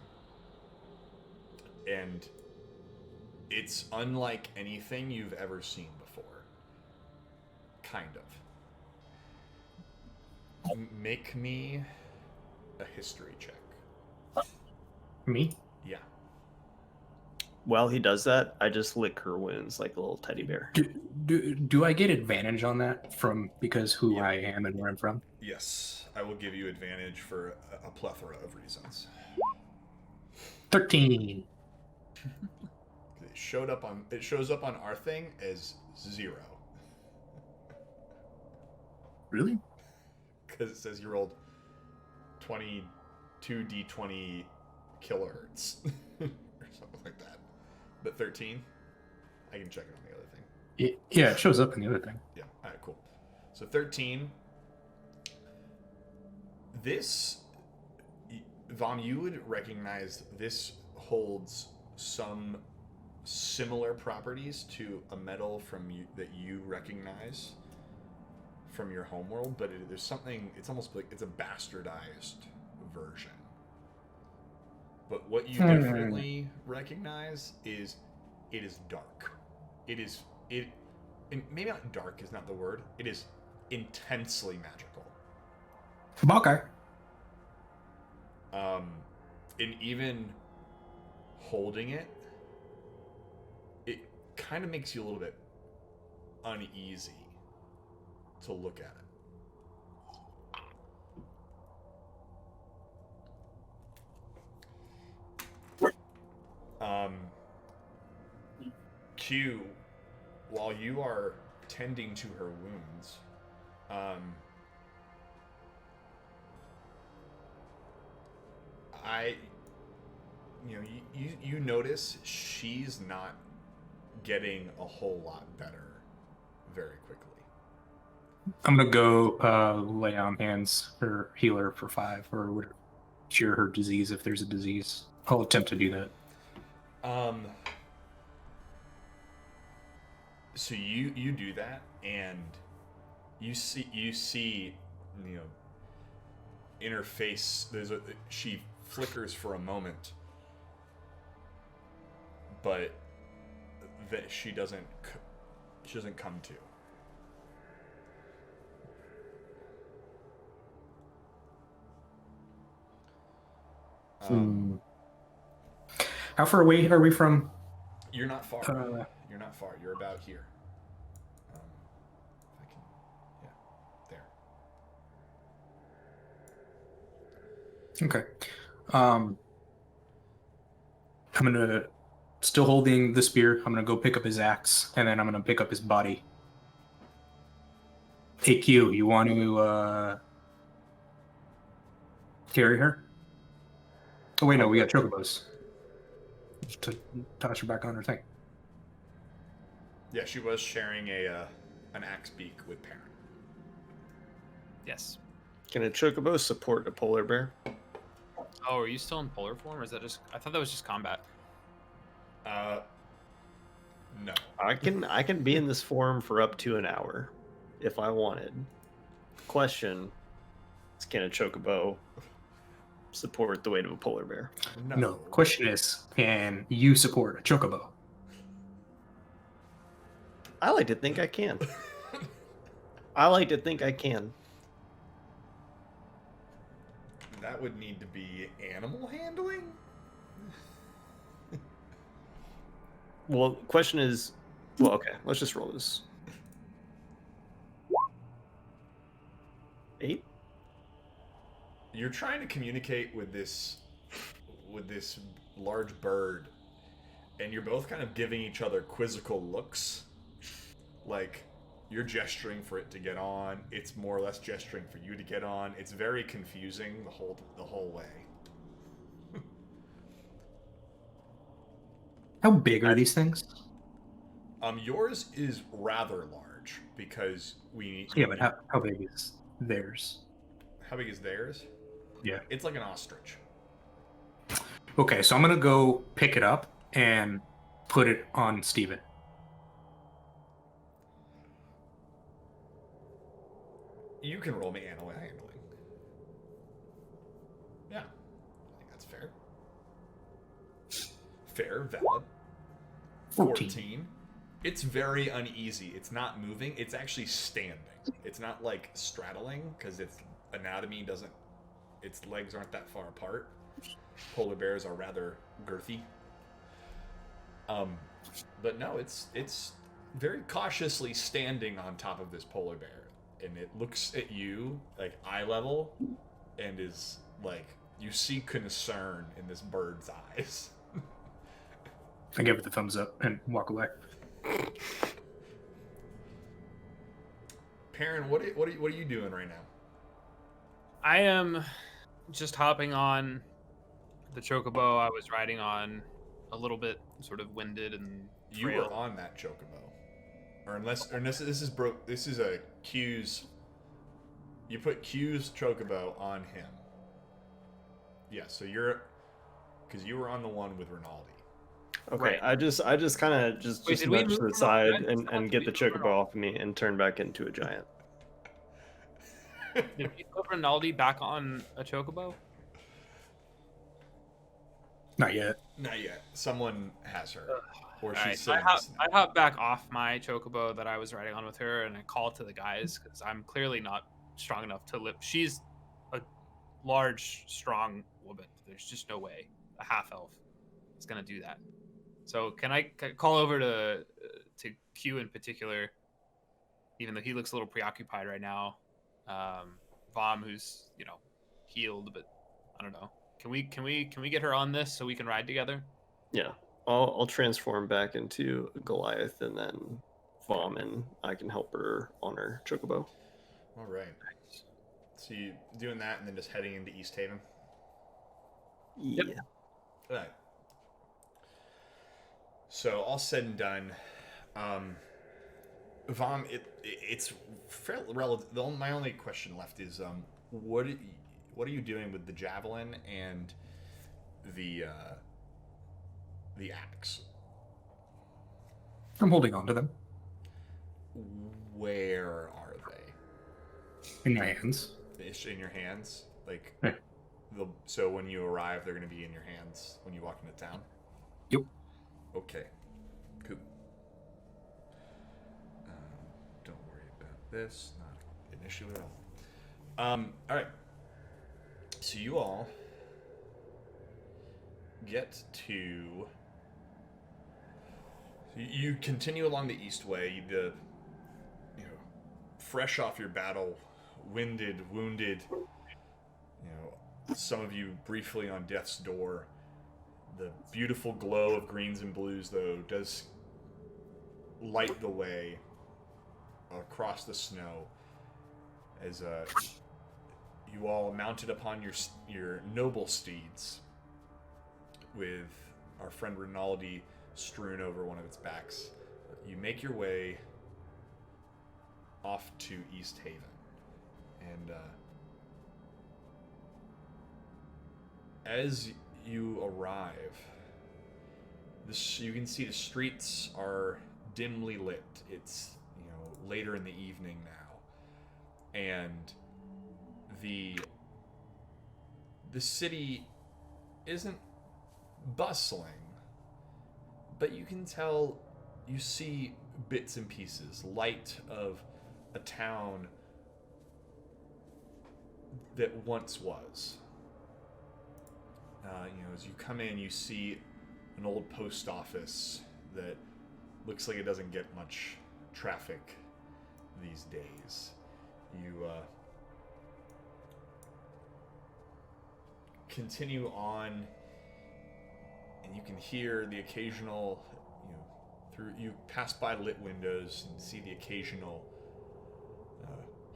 and it's unlike anything you've ever seen before. Kind of. Make me a history check. Me? Yeah. while he does that, I just lick her wounds like a little teddy bear. Do I get advantage on that from because who Yeah. I am and where I'm from? Yes, I will give you advantage for a plethora of reasons. 13. It shows up on our thing as 0. Really? Because it says you rolled 22d20 kilohertz or something like that. But 13, I can check it on the other thing. Yeah, it shows up in the other thing. Yeah, all right, cool. So 13. This, Vom, you would recognize this holds some similar properties to a metal from you that you recognize from your homeworld, but there's something. It's almost like it's a bastardized version. But what you definitely recognize is it is dark. And maybe not dark is not the word. It is intensely magical. Okay. And even holding it, it kind of makes you a little bit uneasy to look at it. Q, while you are tending to her wounds, you notice she's not getting a whole lot better very quickly. I'm gonna go lay on hands or heal her for 5 or whatever. Cure her disease if there's a disease. I'll attempt to do that. So you do that, and you see in her face she flickers for a moment, but that she doesn't come to. How far away are we from? You're not far. You're not far. You're about here. If I can, yeah, there. Okay. I'm gonna still holding the spear. I'm gonna go pick up his axe, and then I'm gonna pick up his body. Hey Q, you want to carry her? Oh wait, no, we got chocobos. Just to toss her back on her thing. Yeah, she was sharing an axe beak with Perrin. Yes. Can a chocobo support a polar bear? Oh, are you still in polar form, or is that just? I thought that was just combat. No. I can be in this form for up to an hour, if I wanted. Question: is can a chocobo support the weight of a polar bear? No. Question is, can you support a chocobo? I like to think I can. I like to think I can. That would need to be animal handling? Well, question is, well, okay, let's just roll this. 8? You're trying to communicate with this large bird, and you're both kind of giving each other quizzical looks. Like, you're gesturing for it to get on. It's more or less gesturing for you to get on. It's very confusing the whole way. How big are these things? Yours is rather large because we. Yeah, but how big is theirs? How big is theirs? Yeah. It's like an ostrich. Okay, so I'm gonna go pick it up and put it on Steven. You can roll me animal handling. Yeah, I think that's fair. Fair, valid. 14. It's very uneasy. It's not moving. It's actually standing. It's not like straddling because its anatomy doesn't. Its legs aren't that far apart. Polar bears are rather girthy. But no, it's very cautiously standing on top of this polar bear, and it looks at you like eye level, and is like, you see concern in this bird's eyes. I give it the thumbs up and walk away. Perrin, what are you doing right now? I am just hopping on the chocobo I was riding on, a little bit sort of winded and You frail. were on that chocobo, or unless this is broke. This is a Q's. You put Q's chocobo on him. Yeah, so because you were on the one with Rinaldi. Okay, Right. I just kind of just Wait, did we nudge move to the from side a giant and, to and get the be moving chocobo off of me and turn back into a giant. Did we put Rinaldi back on a chocobo? Not yet. Not yet. Someone has her, or All she's right, sitting. I hop back off my chocobo that I was riding on with her, and I call to the guys because I'm clearly not strong enough to lift. She's a large, strong woman. There's just no way a half elf is gonna do that. So can I call over to Q in particular, even though he looks a little preoccupied right now. Vom, who's healed, but I don't know. Can we get her on this so we can ride together? Yeah, I'll transform back into Goliath, and then Vom, and I can help her on her chocobo. All right. So you doing that, and then just heading into East Haven. Yeah. Yep. All right. So all said and done, Vom, it's fairly relative. My only question left is, what are you doing with the javelin and the axe? I'm holding on to them Where are they? in my hands. In your hands, like. Yeah. So when you arrive, they're going to be in your hands when you walk into town? Yep. Okay. Cool. Don't worry about this. Not an issue at all. All right. So you all get to... You continue along the east way, fresh off your battle, winded, wounded, some of you briefly on death's door. The beautiful glow of greens and blues, though, does light the way across the snow as you all mounted upon your noble steeds, with our friend Rinaldi strewn over one of its backs. You make your way off to East Haven, and as you arrive, you can see the streets are dimly lit. It's later in the evening now, and the city isn't bustling, but you can tell, you see bits and pieces, light of a town that once was. As you come in, you see an old post office that looks like it doesn't get much traffic these days. You continue on, and you can hear the occasional, you pass by lit windows and see the occasional,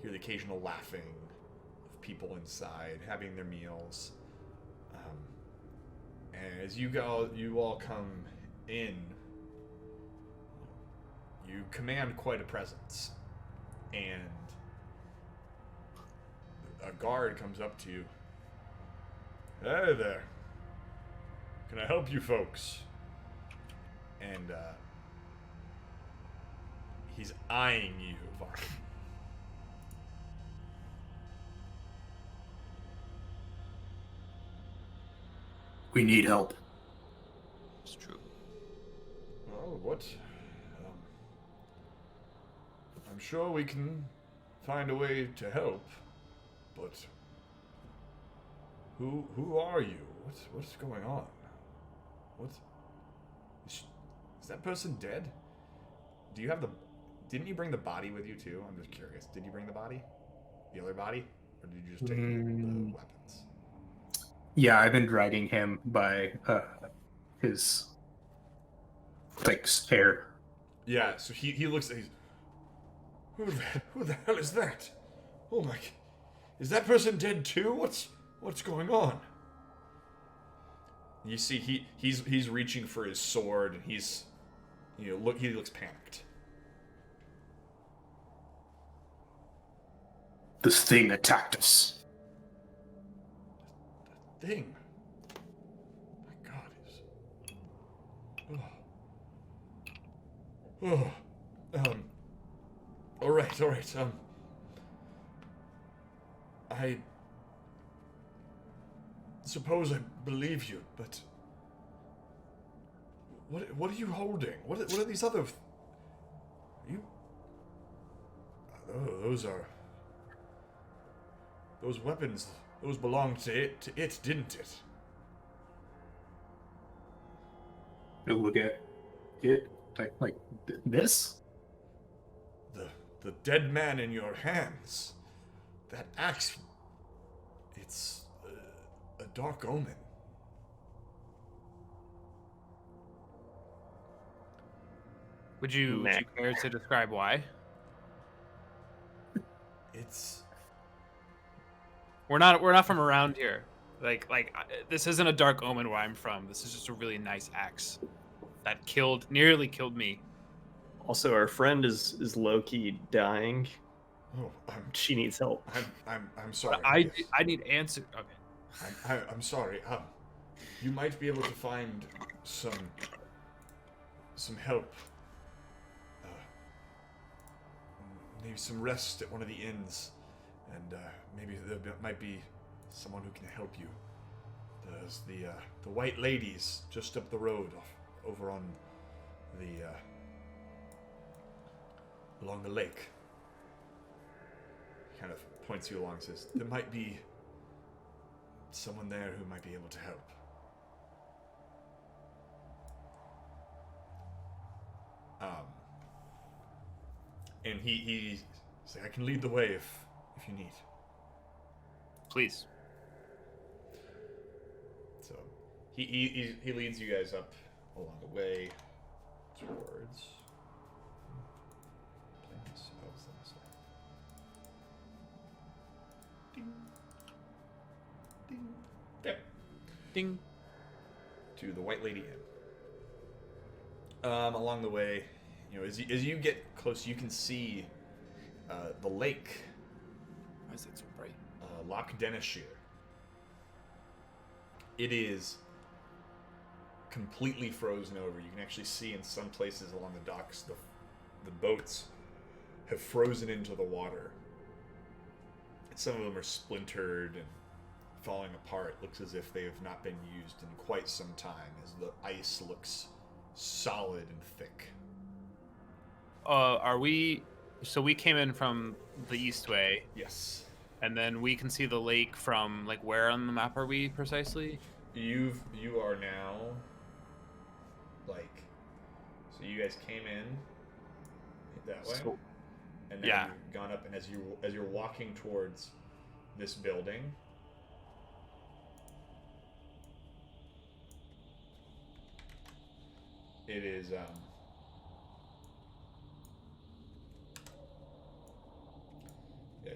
hear the occasional laughing of people inside having their meals. And as you all come in, you command quite a presence, and a guard comes up to you. Hey there. Can I help you folks? And he's eyeing you, Varn. We need help. It's true. Oh, what? I'm sure we can find a way to help, but who are you? What's going on? Is that person dead? Do you have the... Didn't you bring the body with you, too? I'm just curious. Did you bring the body? The other body? Or did you just take the weapons? Yeah, I've been dragging him by his like hair. Yeah, so he looks at... He's, who the hell is that? Oh my... Is that person dead too? What's going on? You see, he's reaching for his sword, and he's... he looks panicked. This thing attacked us. The thing. My God, is. All right. I suppose I believe you, but what are you holding? What are these other? You? Oh, those weapons. Those belonged to it, didn't it? Look at it like this. The dead man in your hands. That axe. It's a dark omen. Would you care to describe why? It's. We're not from around here. Like this isn't a dark omen where I'm from. This is just a really nice axe that nearly killed me. Also, our friend is low-key dying. Oh, She needs help. I'm sorry. I need answer. Okay. I'm sorry. You might be able to find some help. Maybe some rest at one of the inns, and maybe there might be someone who can help you. There's the White Ladies just up the road, over on the along the lake. He kind of points you along and says, there might be someone there who might be able to help. And he's like, I can lead the way if you need. Please. So he leads you guys up along the way towards. Ding. Ding. There. Ding. To the White Lady Inn. Along the way, as you get close, you can see the lake. Why is it so bright? Loch Denishir. It is completely frozen over. You can actually see in some places along the docks the boats have frozen into the water. Some of them are splintered and falling apart. It looks as if they have not been used in quite some time, as the ice looks solid and thick. So we came in from the east way. Yes. And then we can see the lake from, where on the map are we precisely? You are now, so you guys came in that way, and then you've gone up, and as you're walking towards this building, it is,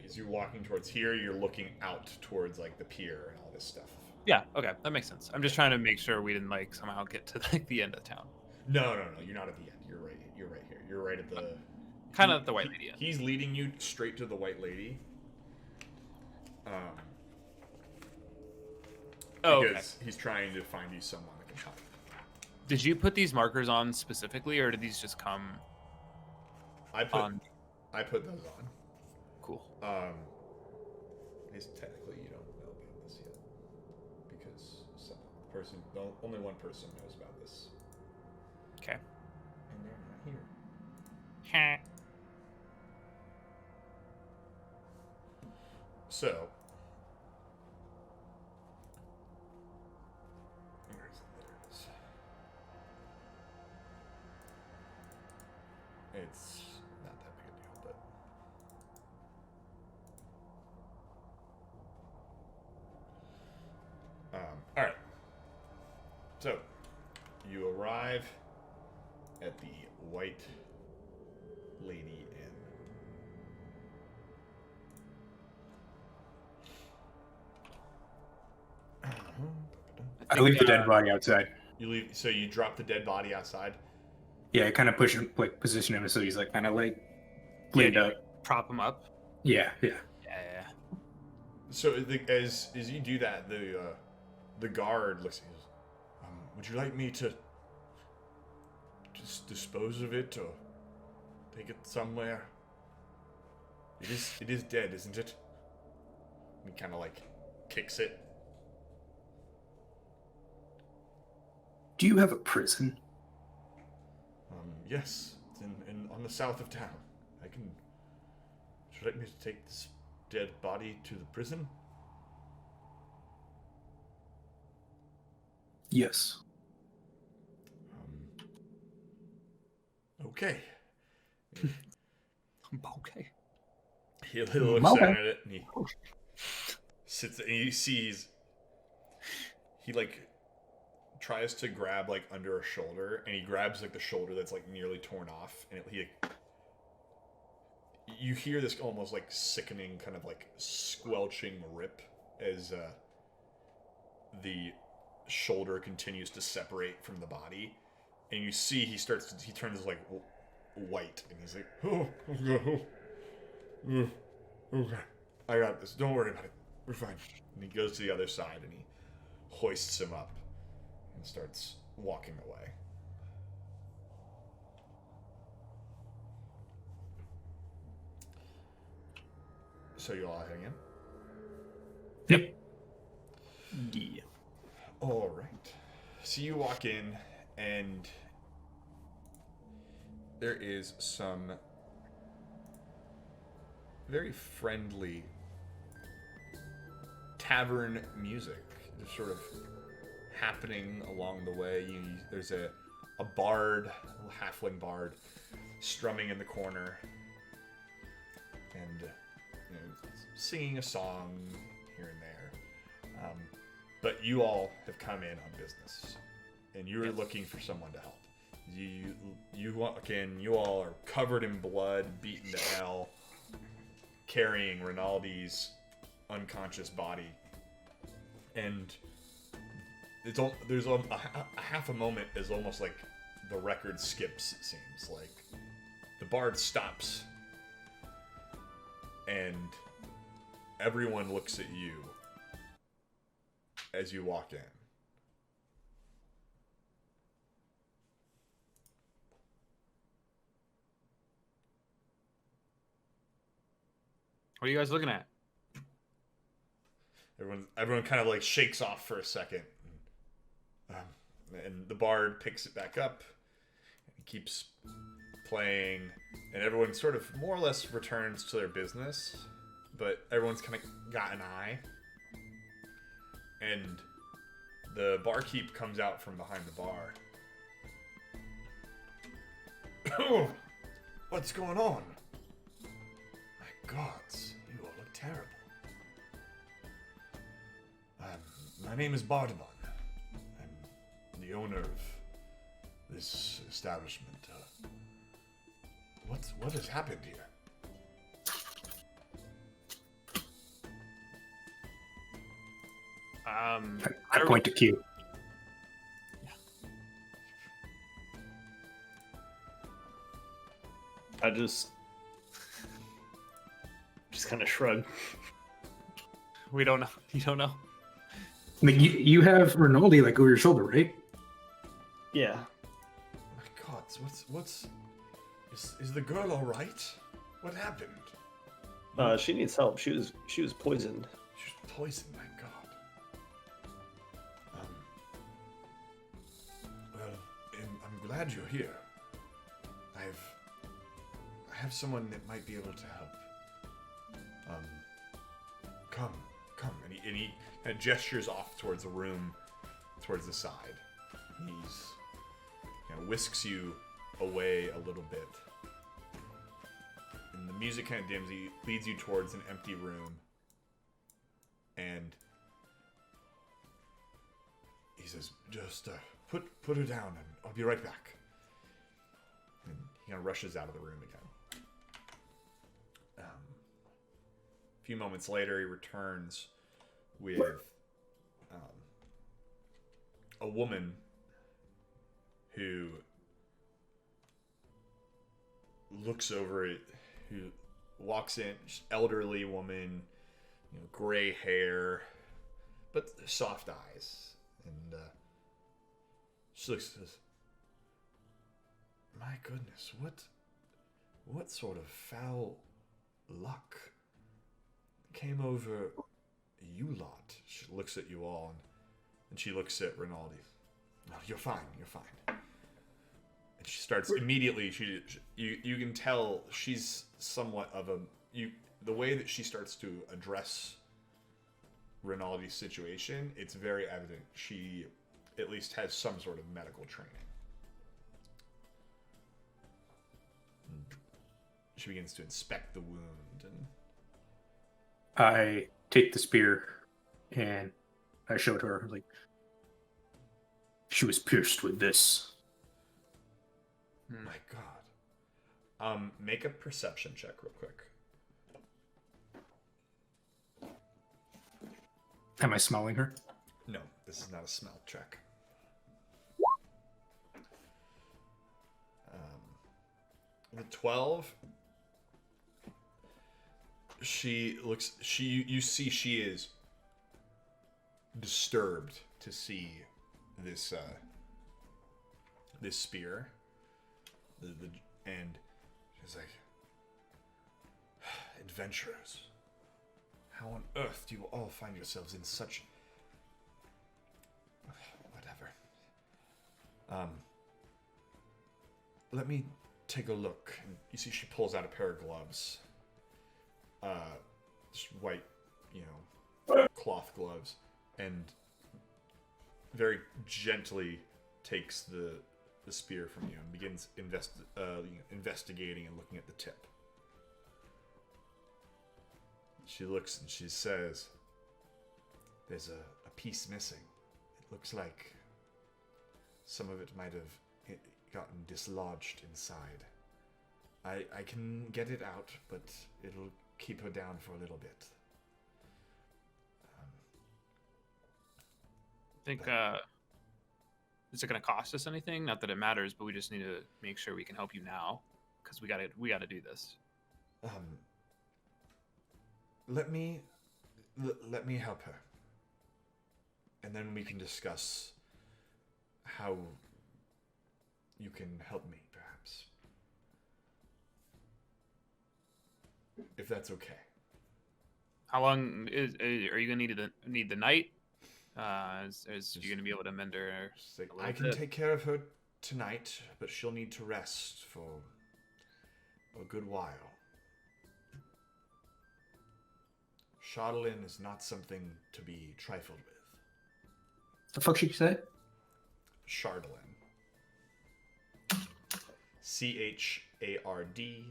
as you're walking towards here, you're looking out towards, the pier and all this stuff. Yeah, okay, that makes sense. I'm just trying to make sure we didn't, somehow get to, the end of town. No, you're not at the end. You're right here. You're right at the... Kind of at the White Lady end. He's leading you straight to the White Lady. Because he's trying to find you someone that can help. Did you put these markers on specifically, or did these just come I put those on. Cool. Technically you don't know about this yet, because only one person knows about this. Okay. And they're not here. So, where is it? There it is. It's not that big a deal, but all right. So you arrive at the White Lady Inn. I leave the dead body outside. You leave. So you drop the dead body outside. Yeah, I kind of push him, like position him so he's like kind of like laid up. Prop him up. Yeah. Yeah. So as you do that, the guard looks at you. Would you like me to just dispose of it or take it somewhere? It is dead, isn't it? And he kind of like kicks it. Do you have a prison? Yes, it's in on the south of town. I can. Should I let me take this dead body to the prison? Yes. Okay. Okay. He looks Okay. at it and he sits and you see he like tries to grab like under a shoulder and he grabs like the shoulder that's like nearly torn off and you hear this almost like sickening kind of like squelching rip as the shoulder continues to separate from the body and you see he turns like white and he's like okay, I got this, don't worry about it, we're fine. And he goes to the other side and he hoists him up and starts walking away. So you all heading in? Yep. Yeah. All right. So you walk in, and there is some very friendly tavern music just sort of happening along the way. There's a bard, a little halfling bard, strumming in the corner, and singing a song here and there. But you all have come in on business, and you're looking for someone to help. You walk in, you all are covered in blood, beaten to hell, carrying Rinaldi's unconscious body, and there's a half a moment is almost like the record skips. It seems like the bard stops, and everyone looks at you as you walk in. What are you guys looking at? Everyone kind of like shakes off for a second, and the bard picks it back up and keeps playing, and everyone sort of more or less returns to their business, but everyone's kind of got an eye. And the barkeep comes out from behind the bar. Oh, what's going on? My gods, you all look terrible. My name is Bardamon. I'm the owner of this establishment. What has happened here? I point to Q. I just kind of shrug. We don't know. You don't know. I mean, you have Renaldi like over your shoulder, right? Yeah. My gods, what's is the girl all right? What happened? She needs help. She was poisoned. She's poisoned. My God. Well, I'm glad you're here. I have someone that might be able to help. Come, and he kind of gestures off towards the room, towards the side. He's whisks you away a little bit, And the music kind of dims. He leads you towards an empty room. And he says, just put her down and I'll be right back. And he kind of rushes out of the room again. A few moments later, he returns with a woman who looks over it, who walks in, elderly woman, gray hair, but soft eyes. And she looks and says, my goodness, what sort of foul luck came over you lot? She looks at you all, and she looks at Rinaldi. No, you're fine. And she starts immediately. You can tell she's somewhat of the way that she starts to address Rinaldi's situation. It's very evident she at least has some sort of medical training. She begins to inspect the wound and. I take the spear and I show it to her. Like, she was pierced with this. My God. Make a perception check real quick. Am I smelling her? No, this is not a smell check. The 12. You see she is disturbed to see this spear. And she's like, adventurers, how on earth do you all find yourselves in such whatever? Let me take a look. And you see she pulls out a pair of gloves. Just white, cloth gloves, and very gently takes the spear from you and begins investigating and looking at the tip. She looks and she says, there's a piece missing. It looks like some of it might have gotten dislodged inside. I can get it out, but it'll keep her down for a little bit. Think, is it going to cost us anything? Not that it matters, but we just need to make sure we can help you now, because we gotta do this. Let me help her, and then we can discuss how you can help me, perhaps, if that's okay. How long are you gonna need the night? Is you gonna be able to mend her? I can take care of her tonight, but she'll need to rest for a good while. Chardolin is not something to be trifled with. The fuck should you say? Chardolin. Chardalyn.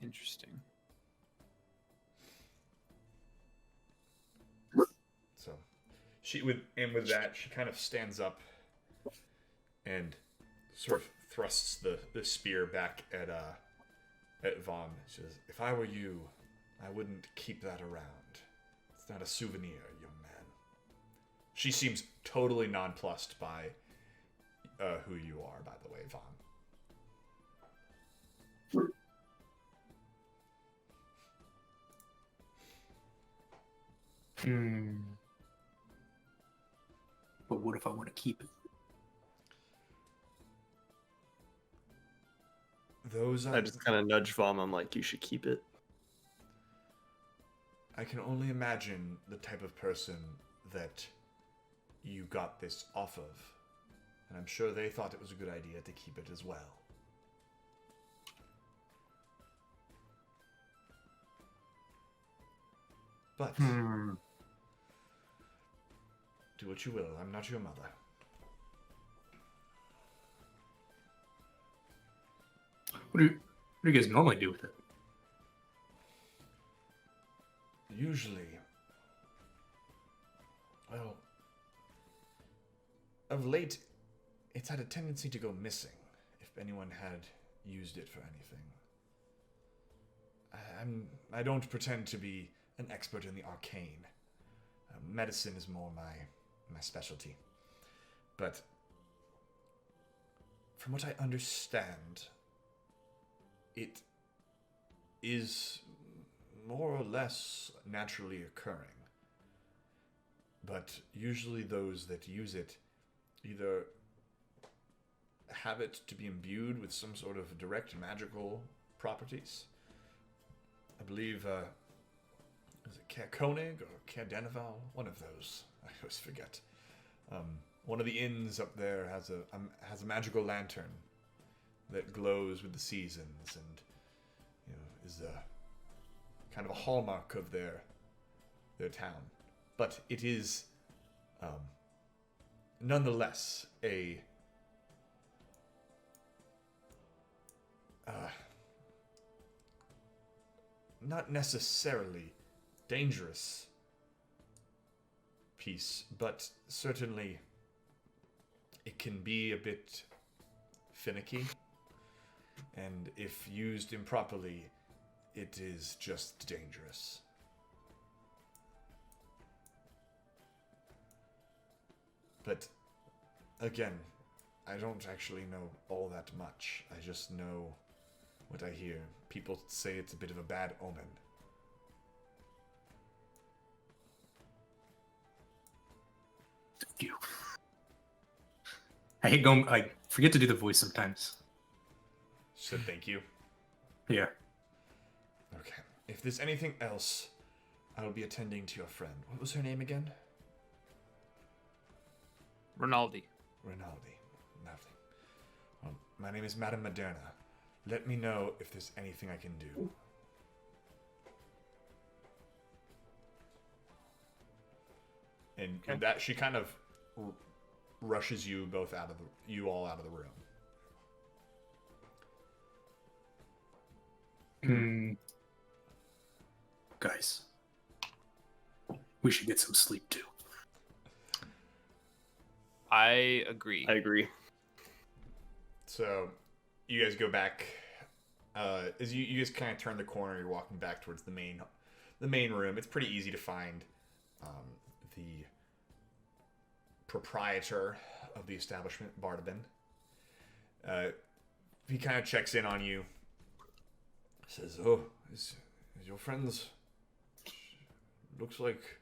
Interesting. So, with that, she kind of stands up and sort of thrusts the spear back at Vaughn. She says, "If I were you, I wouldn't keep that around. It's not a souvenir, young man." She seems totally nonplussed by who you are, by the way, Vaughn. But what if I want to keep it? I just kind of nudge Vom. I'm like, you should keep it. I can only imagine the type of person that you got this off of. And I'm sure they thought it was a good idea to keep it as well. But Do what you will. I'm not your mother. What do you guys normally do with it? Usually, well, of late, it's had a tendency to go missing if anyone had used it for anything. I don't pretend to be an expert in the arcane. Medicine is more my specialty. But from what I understand, it is more or less naturally occurring. But usually those that use it either have it to be imbued with some sort of direct magical properties. I believe, is it Caer Konig or Caer Denival? One of those. I always forget. One of the inns up there has a magical lantern that glows with the seasons and, you know, is a kind of a hallmark of their town. But it is nonetheless a not necessarily dangerous piece, but certainly it can be a bit finicky, and if used improperly, it is just dangerous. But again, I don't actually know all that much. I just know what I hear. People say it's a bit of a bad omen. Thank you. I hate going. I forget to do the voice sometimes. So thank you. Yeah. Okay. If there's anything else, I will be attending to your friend. What was her name again? Rinaldi. Renaldi. Lovely. Well, my name is Madame Moderna. Let me know if there's anything I can do. And Okay. that she kind of rushes you both out of all out of the room. Guys, we should get some sleep too. I agree. I agree. So, you guys go back. As you guys kind of turn the corner, you're walking back towards the main room. It's pretty easy to find the proprietor of the establishment, Barbarian. He kind of checks in on you. Says, "Oh, is your friend's? Looks like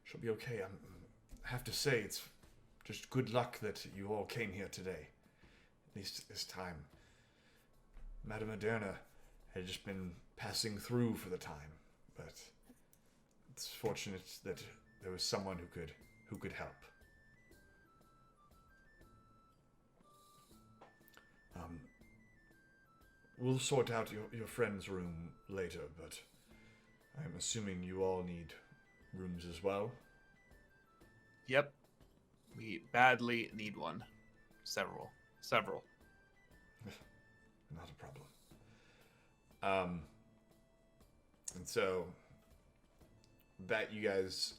she'll be okay. I have to say, it's just good luck that you all came here today. At least at this time. Madame Moderna had just been passing through for the time, but it's fortunate that there was someone who could help." We'll sort out your friend's room later, but I'm assuming you all need rooms as well. Yep. We badly need one. Several. Not a problem. And so that you guys,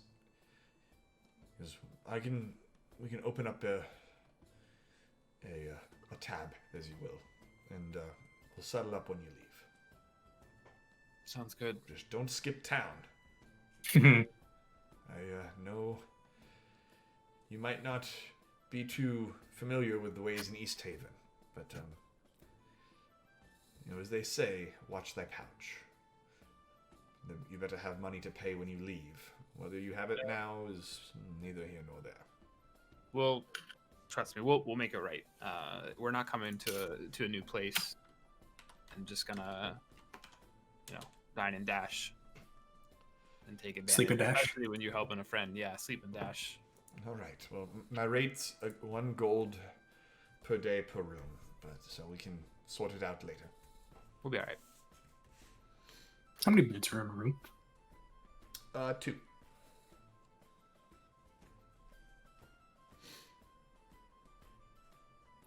we can open up a tab, as you will, and we'll settle up when you leave. Sounds good. Just don't skip town. Hmm. I know you might not be too familiar with the ways in East Haven, but you know, as they say, watch thy pouch. You better have money to pay when you leave. Whether you have it now is neither here nor there. Well, trust me, we'll make it right. We're not coming to a new place and just gonna, dine and dash and take advantage. Sleep and dash? Especially when you're helping a friend. Yeah, sleep and dash. All right. Well, my rate's 1 gold per day per room, but so we can sort it out later. We'll be all right. How many beds are in a room? 2.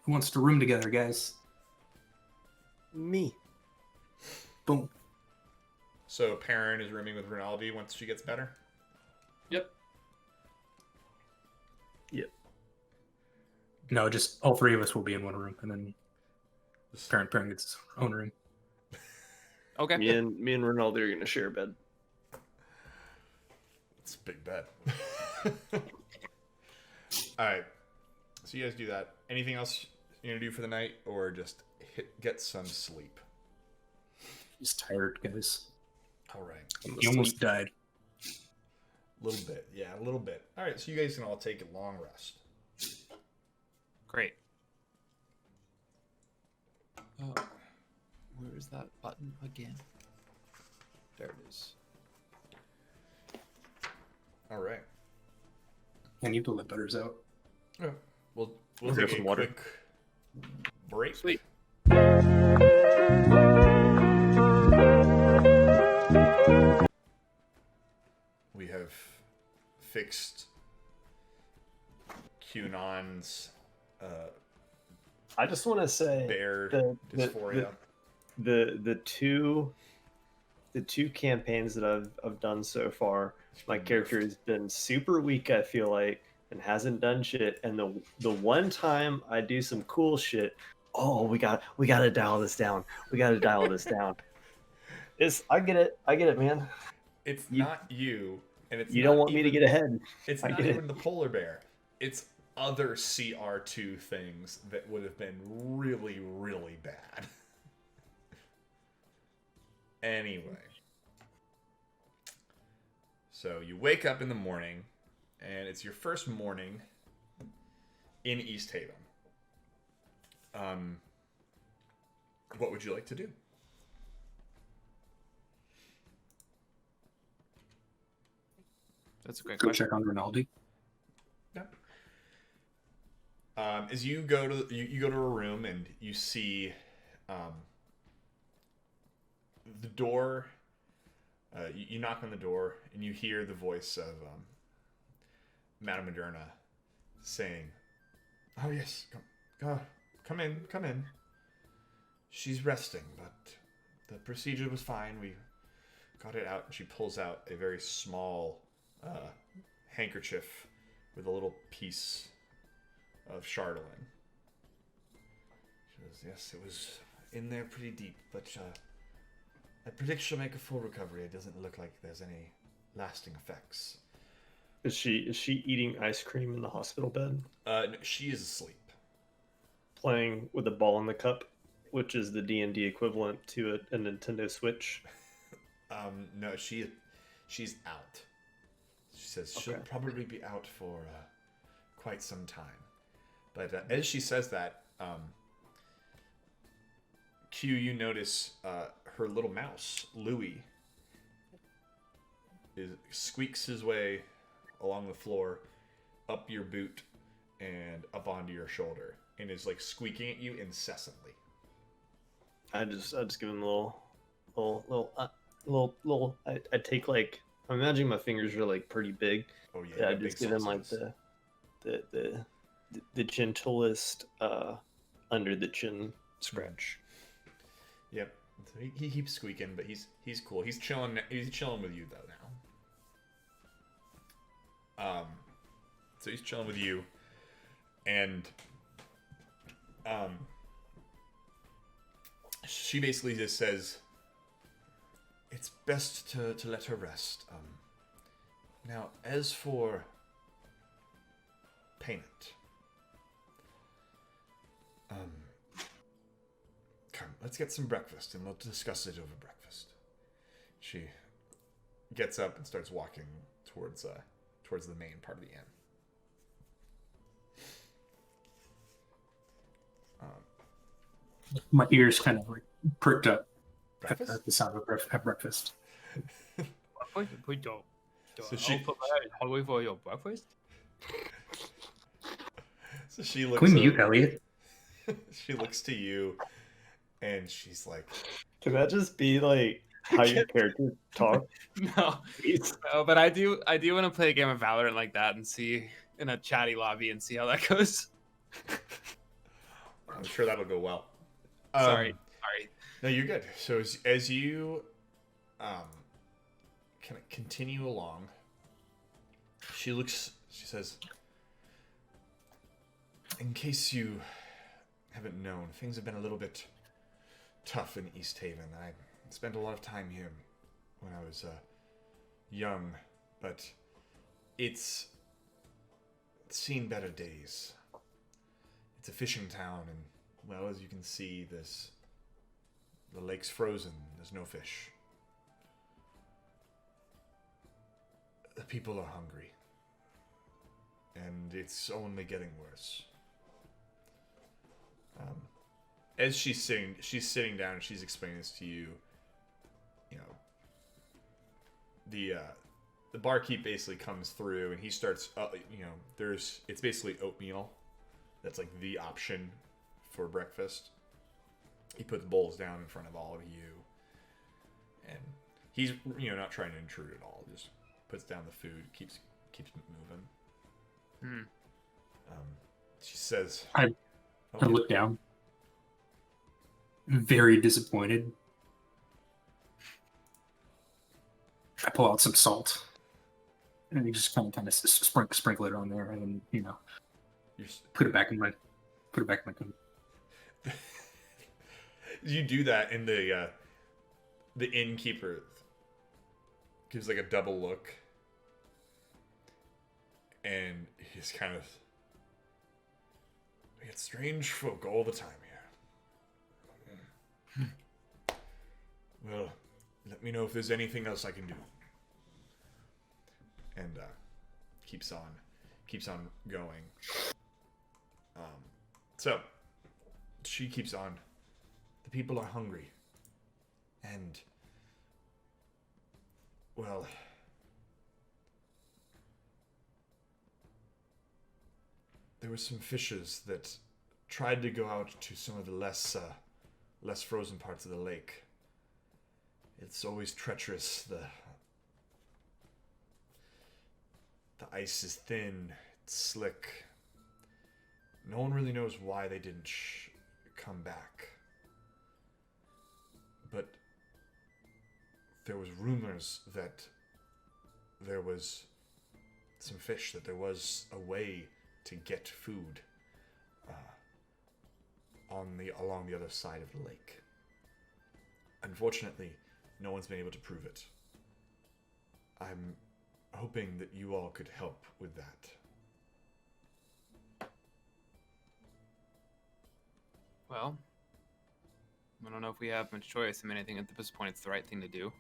Who wants to room together, guys? Me. Boom. So Perrin is rooming with Rinaldi once she gets better? Yep. No, just all three of us will be in one room, and then Perrin gets his own room. Okay. Me and Rinaldi are gonna share a bed. It's a big bet. Alright. So you guys do that. Anything else you're going to do for the night, or just get some sleep? He's tired, guys. Alright. He almost died. A little bit. Yeah, a little bit. Alright, so you guys can all take a long rest. Great. Where is that button again? There it is. Alright. I need to let butters out. Yeah. We'll We'll take get a some water. quick break. Sweet. We have fixed QAnon's I just want to say bear the dysphoria. the two campaigns that I've done so far, my character has been super weak, I feel like, and hasn't done shit. And the one time I do some cool shit, oh, we gotta dial this down. We gotta dial this down. I get it, man. It's not you, and it's You not don't want me to even- get ahead. It's I not get it. even the polar bear. It's other CR2 things that would have been really, really bad. Anyway. So you wake up in the morning, and it's your first morning in East Haven. What would you like to do? That's a great Go question. check on Rinaldi. As you go to you go to a room and you see the door. You knock on the door and you hear the voice of Madame Moderna saying, "Oh yes, come in. She's resting, but the procedure was fine. We got it out." And she pulls out a very small handkerchief with a little piece of Chardolin. She goes, "Yes, it was in there pretty deep, but I predict she'll make a full recovery. It doesn't look like there's any lasting effects." Is she eating ice cream in the hospital bed? No, she is asleep. Playing with a ball in the cup, which is the D&D equivalent to a Nintendo Switch. No, she's out. She says she'll Okay. probably be out for quite some time. But as she says that, Q, you notice her little mouse, Louie, squeaks his way along the floor, up your boot, and up onto your shoulder, and is like squeaking at you incessantly. I just give him a little. I take like, I'm imagining my fingers are like pretty big. Oh yeah, Yeah, I you got just big give him like sauces. the gentlest under the chin scratch. Yep. So he keeps squeaking, but he's cool. He's chilling. He's chilling with you though now. So he's chilling with you, and she basically just says, "It's best to let her rest. Now, as for payment, come, let's get some breakfast, and we'll discuss it over breakfast." She gets up and starts walking towards the main part of the inn. My ears kind of like pricked up Breakfast? at the sound of breakfast. So she- hallway for your breakfast. So she looks. Can we mute over- Elliot? She looks to you, and she's like, Can that just be like how your character talk? No, no, but I do want to play a game of Valorant like that and see in a chatty lobby and see how that goes. I'm sure that'll go well. Sorry. No, you're good. So as you kind of continue along, she says, in case you haven't known, things have been a little bit tough in East Haven. I spent a lot of time here when I was young, but it's seen better days. It's a fishing town, and, well, as you can see, the lake's frozen. There's no fish. The people are hungry. And it's only getting worse. As she's sitting down and she's explaining this to you, you know, the barkeep basically comes through and he starts, it's basically oatmeal. That's like the option for breakfast. He puts bowls down in front of all of you, and he's, not trying to intrude at all. Just puts down the food, keeps moving. She says, I look down, very disappointed. I pull out some salt, and you just kind of sprinkle it on there, and then put it back in my gun. You do that, and the innkeeper gives like a double look, and he's kind of, we get strange folk all the time here. Well, let me know if there's anything else I can do. And keeps on going. So she keeps on. The people are hungry. And, well, there were some fishers that tried to go out to some of the less frozen parts of the lake. It's always treacherous. The ice is thin, it's slick. No one really knows why they didn't come back. But there was rumors that there was some fish, that there was a way to get food along the other side of the lake. Unfortunately, no one's been able to prove it. I'm hoping that you all could help with that. Well, I don't know if we have much choice. I mean, I think at this point it's the right thing to do,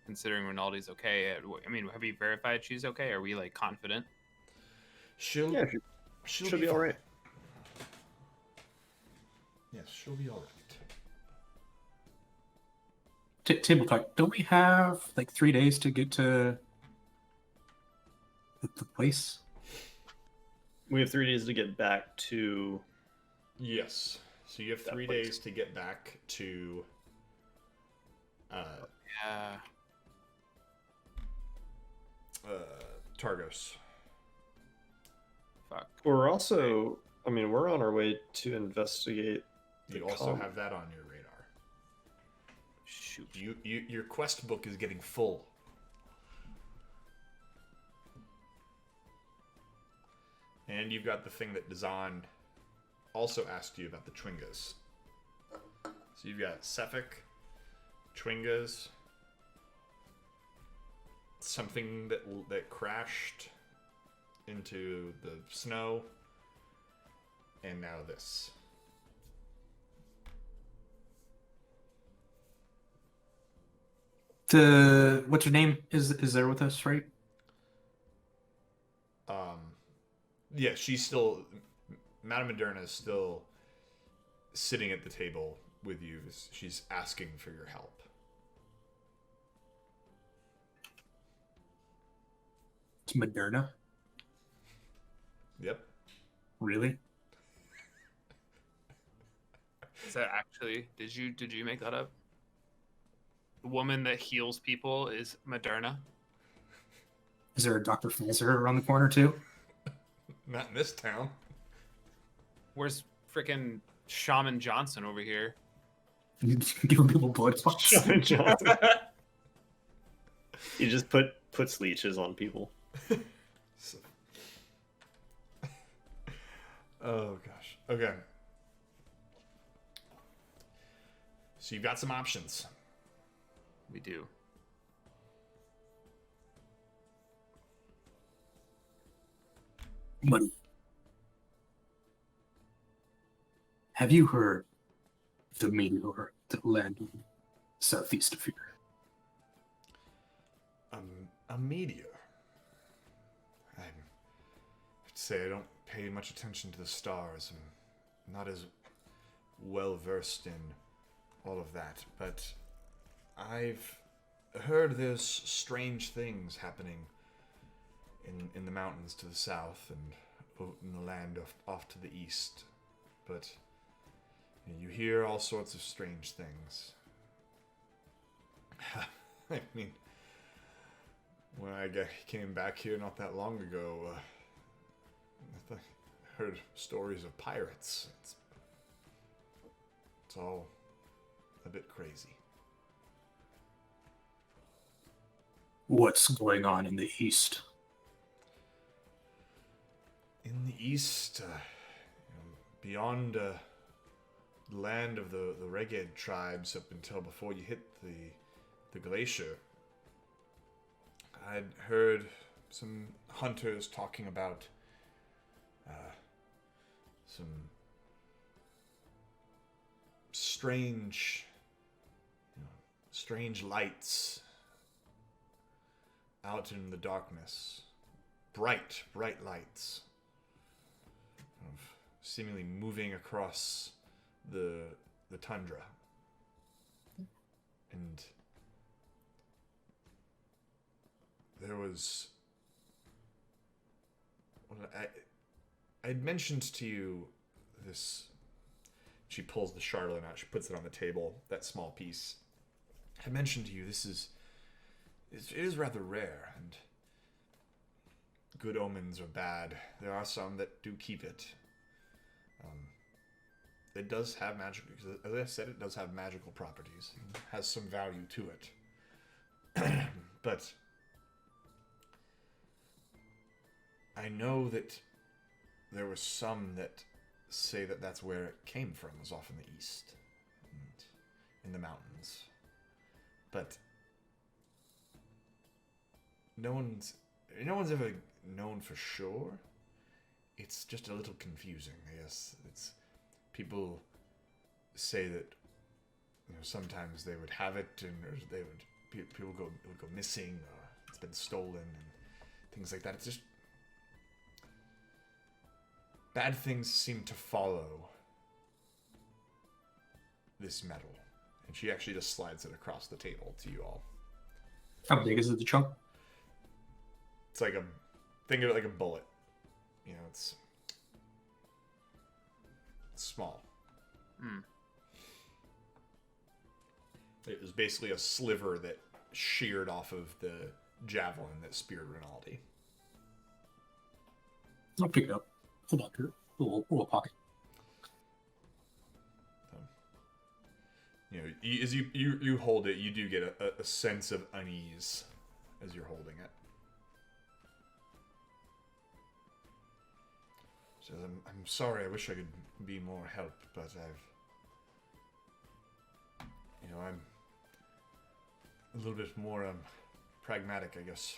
considering Rinaldi's okay. I mean, have you verified she's okay? Are we like confident? She'll be all right. Yes, she'll be all right. Table talk. Don't we have like 3 days to get to the place? We have 3 days to get back to. Yes. So you have 3 days to get back to. Targos. Fuck. We're also. I mean, we're on our way to investigate. You also have that on your radar. Shoot. Your quest book is getting full. And you've got the thing that Dazan also asked you about, the Twingas. So you've got Sefik, Twingas, something that crashed into the snow, and now this. What's her name is there with us, right? Yeah, she's still. Madame Moderna is still sitting at the table with you. She's asking for your help. It's Moderna. Yep. Really? Is that actually? Did you make that up? The woman that heals people is Moderna. Is there a Dr. Pfizer around the corner too? Not in this town. Where's frickin' Shaman Johnson over here. Giving people blood spots. Shaman Johnson. You just puts leeches on people. So- oh gosh. Okay. So you've got some options. We do. Money. Have you heard of the meteor that landed southeast of here? A meteor. I'd say I don't pay much attention to the stars. I'm not as well versed in all of that, but I've heard there's strange things happening in the mountains to the south and in the land off to the east. But you hear all sorts of strange things. I mean, when I came back here not that long ago, I heard stories of pirates. It's all a bit crazy. What's going on in the east? In the east, beyond the land of the Reged tribes up until before you hit the glacier, I'd heard some hunters talking about some strange lights out in the darkness. Bright lights. Seemingly moving across the tundra. And there was... Well, I'd mentioned to you this... She pulls the charlatan out, she puts it on the table, that small piece. I mentioned to you it is rather rare, and good omens are bad. There are some that do keep it. It does have magical, as I said, it does have magical properties. It has some value to it. But I know that there were some that say that that's where it came from, was off in the east, and in the mountains. But no one's ever known for sure. It's just a little confusing, I guess. People say that sometimes they would have it, and people would go missing, or it's been stolen, and things like that. It's just bad things seem to follow this metal, and she actually just slides it across the table to you all. How big is it, the chunk? It's like think of it like a bullet. It's small. It was basically a sliver that sheared off of the javelin that speared Rinaldi. I'll pick it up. Hold on to it. Little pocket. As you hold it, you do get a sense of unease as you're holding it. She says, I'm sorry, I wish I could be more help, but I'm a little bit more pragmatic, I guess.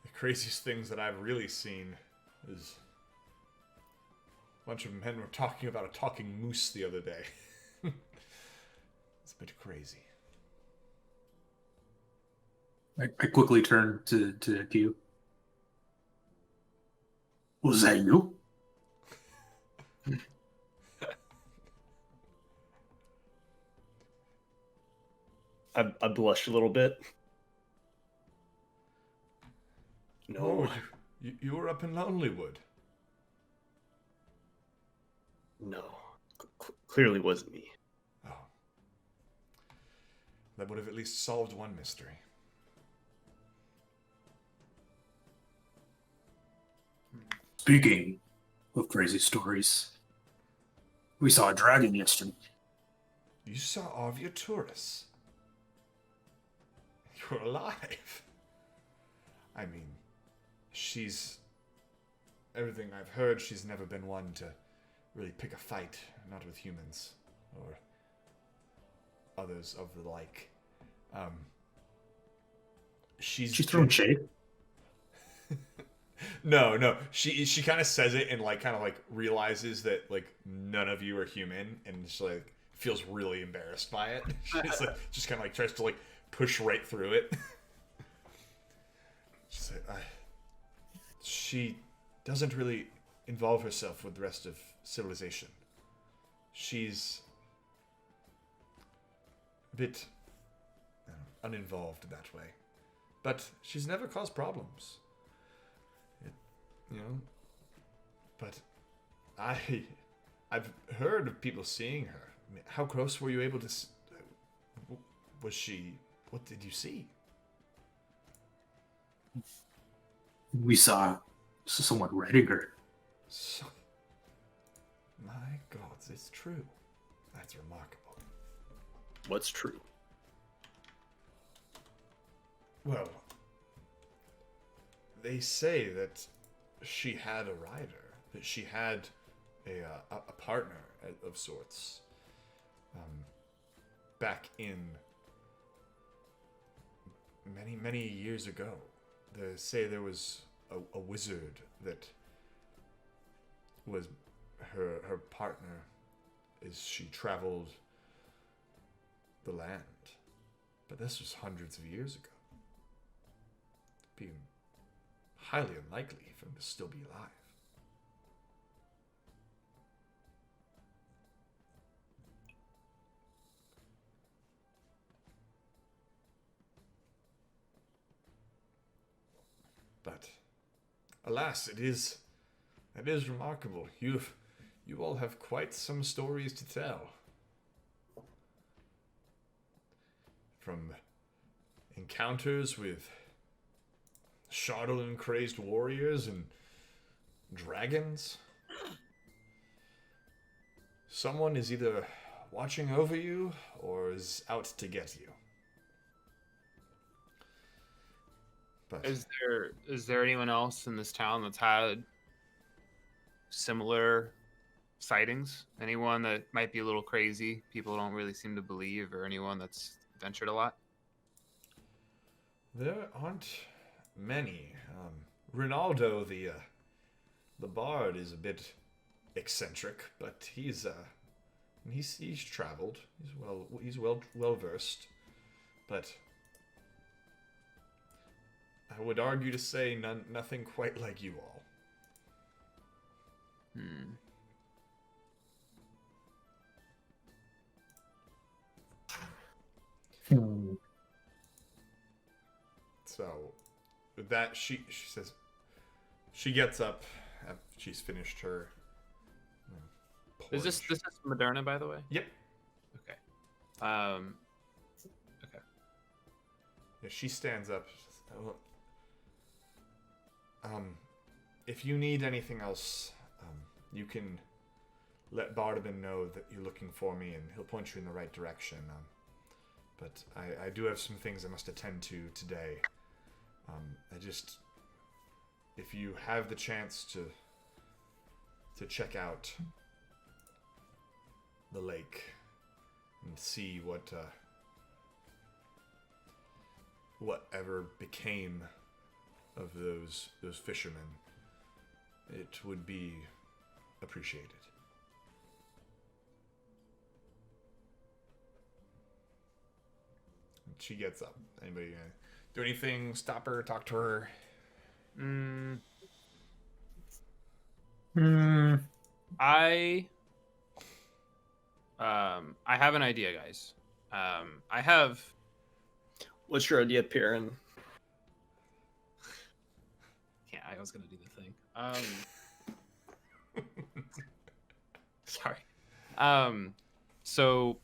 The craziest things that I've really seen is a bunch of men were talking about a talking moose the other day. It's a bit crazy. I quickly turn to Q. Was that you? I blush a little bit. No. Oh, you were up in Lonelywood. No. Clearly wasn't me. Oh. That would have at least solved one mystery. Speaking of crazy stories, We saw a dragon yesterday. You saw Arviatoris. You're alive. I mean, she's... Everything I've heard, she's never been one to really pick a fight, not with humans or others of the like. She's throwing shade. No. She kind of says it and like kind of like realizes that like none of you are human, and she like feels really embarrassed by it. She's like, just kind of like tries to like push right through it. She's like, she doesn't really involve herself with the rest of civilization. She's a bit uninvolved that way, but she's never caused problems. But I've heard of people seeing her. I mean, how close were you able to? Was she? What did you see? We saw someone riding her. So, my God, it's true. That's remarkable. What's true? Well, they say that she had a rider, that she had a partner of sorts. Back in many years ago, they say there was a wizard that was her partner as she traveled the land. But this was hundreds of years ago. Being highly unlikely for him to still be alive. But alas, it is remarkable. You all have quite some stories to tell. From encounters with Shardolin-crazed warriors and dragons. Someone is either watching over you or is out to get you. But Is there anyone else in this town that's had similar sightings? Anyone that might be a little crazy, people don't really seem to believe, or anyone that's ventured a lot? there aren't many. Rinaldo, the bard, is a bit eccentric, but he's traveled. He's well versed, but I would argue to say nothing quite like you all. So, with that, she says, she gets up. She's finished her. Is this Moderna, by the way? Yep. Okay. Okay. Yeah, she stands up. If you need anything else, you can let Barbarian know that you're looking for me, and he'll point you in the right direction. But I do have some things I must attend to today. If you have the chance to check out the lake and see whatever became of those fishermen, it would be appreciated. She gets up. Anybody gonna do anything? Stop her? Talk to her? I have an idea, guys. I have. What's your idea, Piran? Yeah, I was gonna do the thing. Sorry. So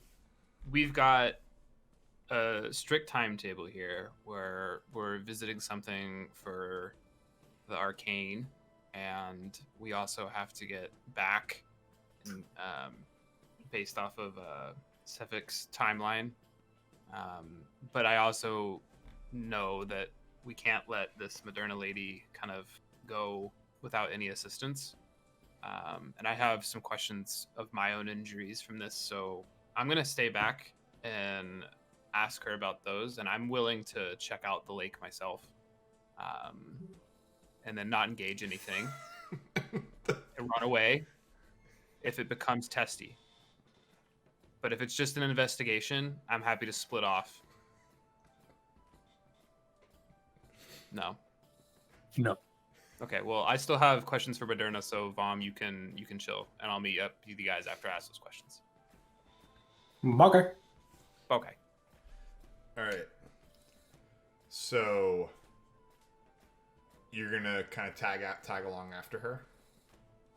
we've got a strict timetable here where we're visiting something for the arcane, and we also have to get back and based off of Sefik's timeline. But I also know that we can't let this Moderna lady kind of go without any assistance. And I have some questions of my own injuries from this, so I'm going to stay back and ask her about those, and I'm willing to check out the lake myself, and then not engage anything and run away if it becomes testy. But if it's just an investigation, I'm happy to split off. No. No. Okay, well, I still have questions for Moderna, so Vom, you can chill, and I'll meet up with you guys after I ask those questions. Okay. Okay. All right. So you're gonna kind of tag along after her.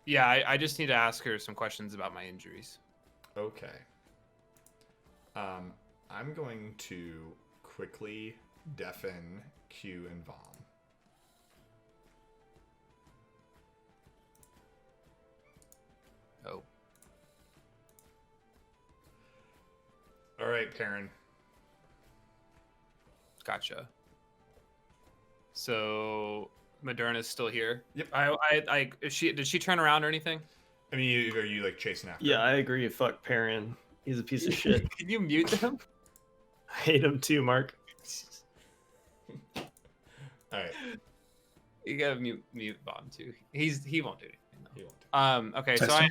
Yeah, I just need to ask her some questions about my injuries. Okay. I'm going to quickly deafen Q and Vom. Oh. All right, Perrin. Gotcha. So Moderna's still here. Yep. Did she turn around or anything? I mean, are you like chasing after? Yeah, her? I agree. Fuck Perrin. He's a piece of shit. Can you mute them? I hate him too, Mark. All right. You gotta mute Bob too. He won't do anything. He won't. Okay, so Testing.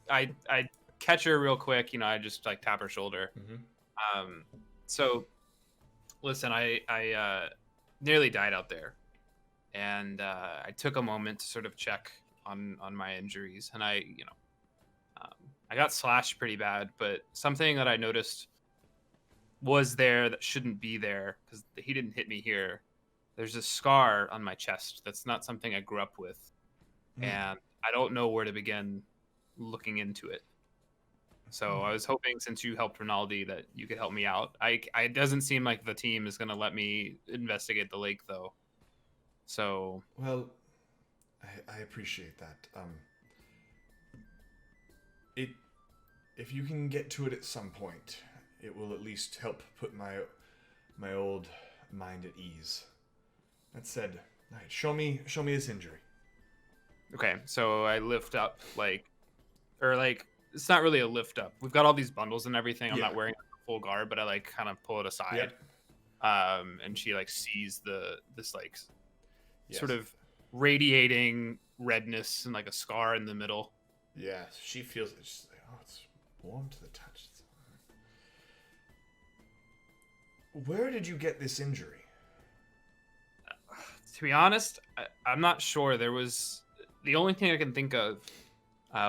I catch her real quick. You know, I just like tap her shoulder. Mm-hmm. So listen, I nearly died out there, and I took a moment to sort of check on my injuries, and I got slashed pretty bad, but something that I noticed was there that shouldn't be there because he didn't hit me here. There's a scar on my chest that's not something I grew up with, and I don't know where to begin looking into it. So I was hoping, since you helped Rinaldi, that you could help me out. It doesn't seem like the team is going to let me investigate the lake, though. So Well, I appreciate that. If you can get to it at some point, it will at least help put my old mind at ease. That said, all right, show me this injury. okay, so I lift up it's not really a lift up. We've got all these bundles and everything. I'm Yeah. not wearing a full guard, but I kind of pull it aside. Yep. And she sees this Yes. sort of radiating redness and a scar in the middle. Yeah, she feels it. She's like, oh, it's warm to the touch. Where did you get this injury? To be honest, I'm not sure. There was the only thing I can think of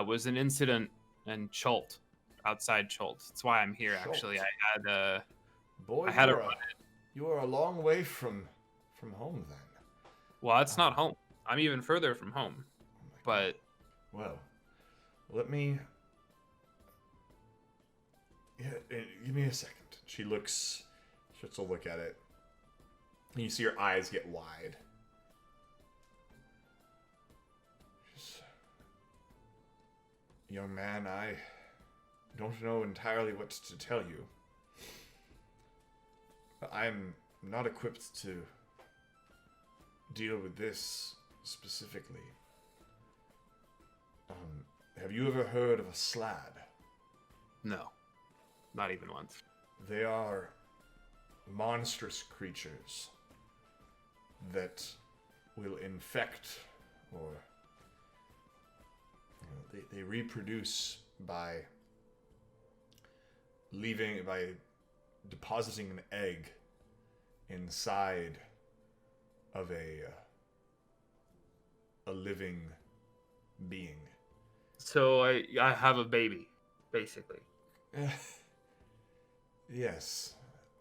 was an incident in Chult, outside Chult. That's why I'm here. Actually, Chult. Boy, I had you are a long way from home then. Well, it's not home. I'm even further from home. Oh my But Well, let me. Yeah, give me a second. She starts to look at it. And you see her eyes get wide. Young man, I don't know entirely what to tell you. I'm not equipped to deal with this specifically. Have you ever heard of a slad? no, not even once. They are monstrous creatures that will infect or they reproduce by depositing an egg inside of a living being. So I have a baby, basically. Yes,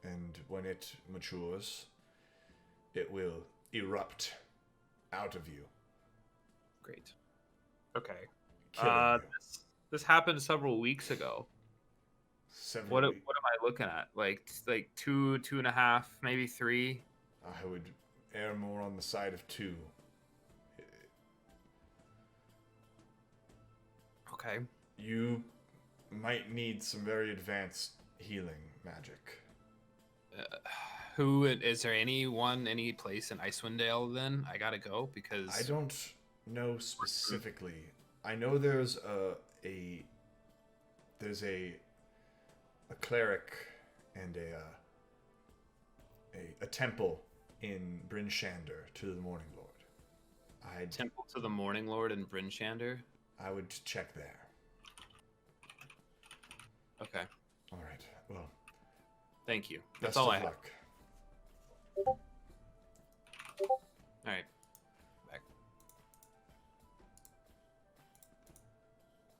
and when it matures, it will erupt out of you. Great. Okay. killing you. This happened several weeks ago. What am I looking at? Like 2.5, maybe 3? I would err more on the side of 2. Okay. You might need some very advanced healing magic. Who is there? Any place in Icewind Dale? Then I gotta go because I don't know specifically. I know there's a cleric and a temple in Bryn Shander to the Morning Lord. Temple to the Morning Lord in Bryn Shander. I would check there. Okay. All right. Well, Thank you. That's best all of I have. luck. All right. Back.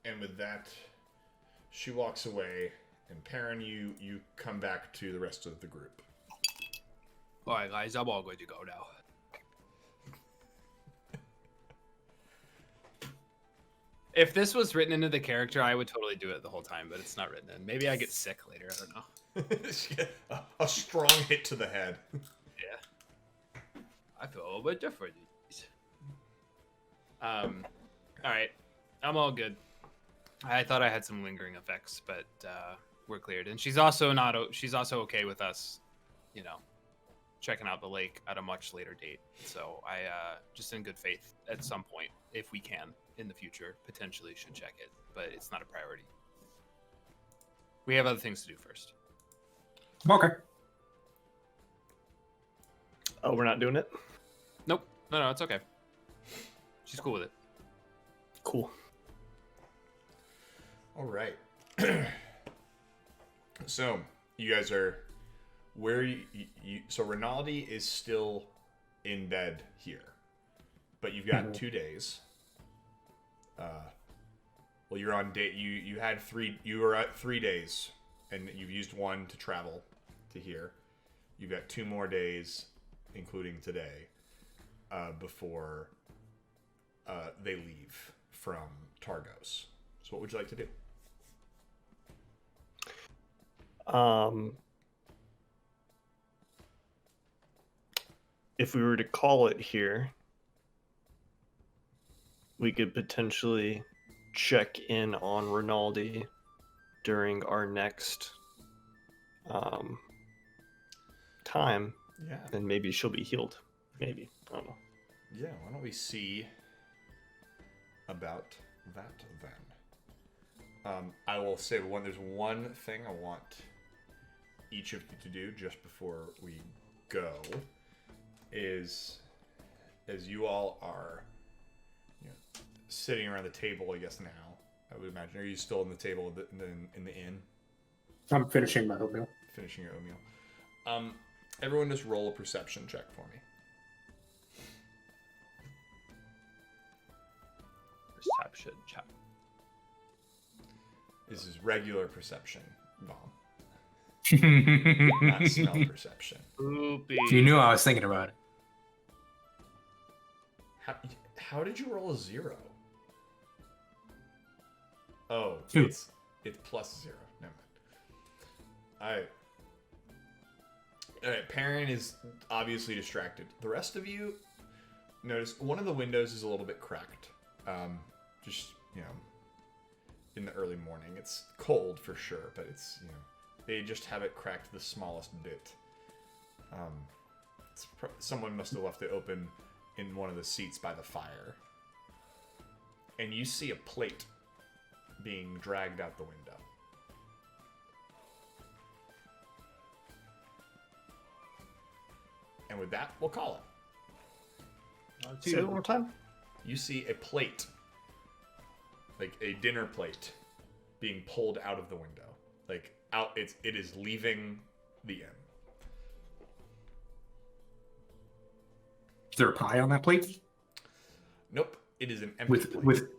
And with that, she walks away, and Perrin, you come back to the rest of the group. All right, guys. I'm all good to go now. If this was written into the character, I would totally do it the whole time, but it's not written in. Maybe I get sick later. I don't know. A strong hit to the head. Yeah. I feel a little bit different. All right. I'm all good. I thought I had some lingering effects, but we're cleared. And she's also okay with us, checking out the lake at a much later date. So I just in good faith at some point, if we can in the future, potentially should check it, but it's not a priority. We have other things to do first. Okay. Oh, we're not doing it? Nope. No, it's okay. She's cool with it. Cool. All right. So you guys are where you so Rinaldi is still in bed here, but you've got 2 days. Well, you're on day. You had 3. You were at 3 days, and you've used 1 to travel to here. You've got 2 more days, including today, before they leave from Targos. So, what would you like to do? If we were to call it here, we could potentially check in on Rinaldi during our next time, Yeah. and maybe she'll be healed. Maybe. I don't know. Yeah, why don't we see about that then? I will say there's one thing I want each of you to do just before we go is as you all are sitting around the table, I guess now, I would imagine. Are you still on the table in the inn? I'm finishing my oatmeal. Finishing your oatmeal. Everyone just roll a perception check for me. Perception check. This is regular perception, Bomb. You Not smell perception. Oopie. knew I was thinking about it. How did you roll a 0? Oh, 2. it's +0. Never mind. All right. Perrin is obviously distracted. The rest of you notice one of the windows is a little bit cracked. Just in the early morning. It's cold for sure, but it's they just have it cracked the smallest bit. Someone must have left it open in one of the seats by the fire. And you see a plate being dragged out the window. And with that, we'll call it. Say it one more time. You see a plate, like a dinner plate, being pulled out of the window. Like out, it is leaving the inn. Is there a pie on that plate? Nope, it is an empty plate. With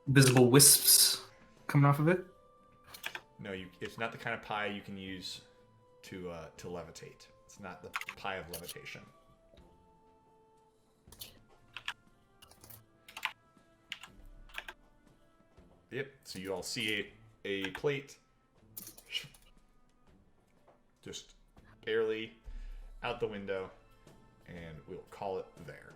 visible wisps coming off of it? No, it's not the kind of pie you can use to levitate. It's not the pie of levitation. Yep, so you all see a plate just barely out the window, and we'll call it there.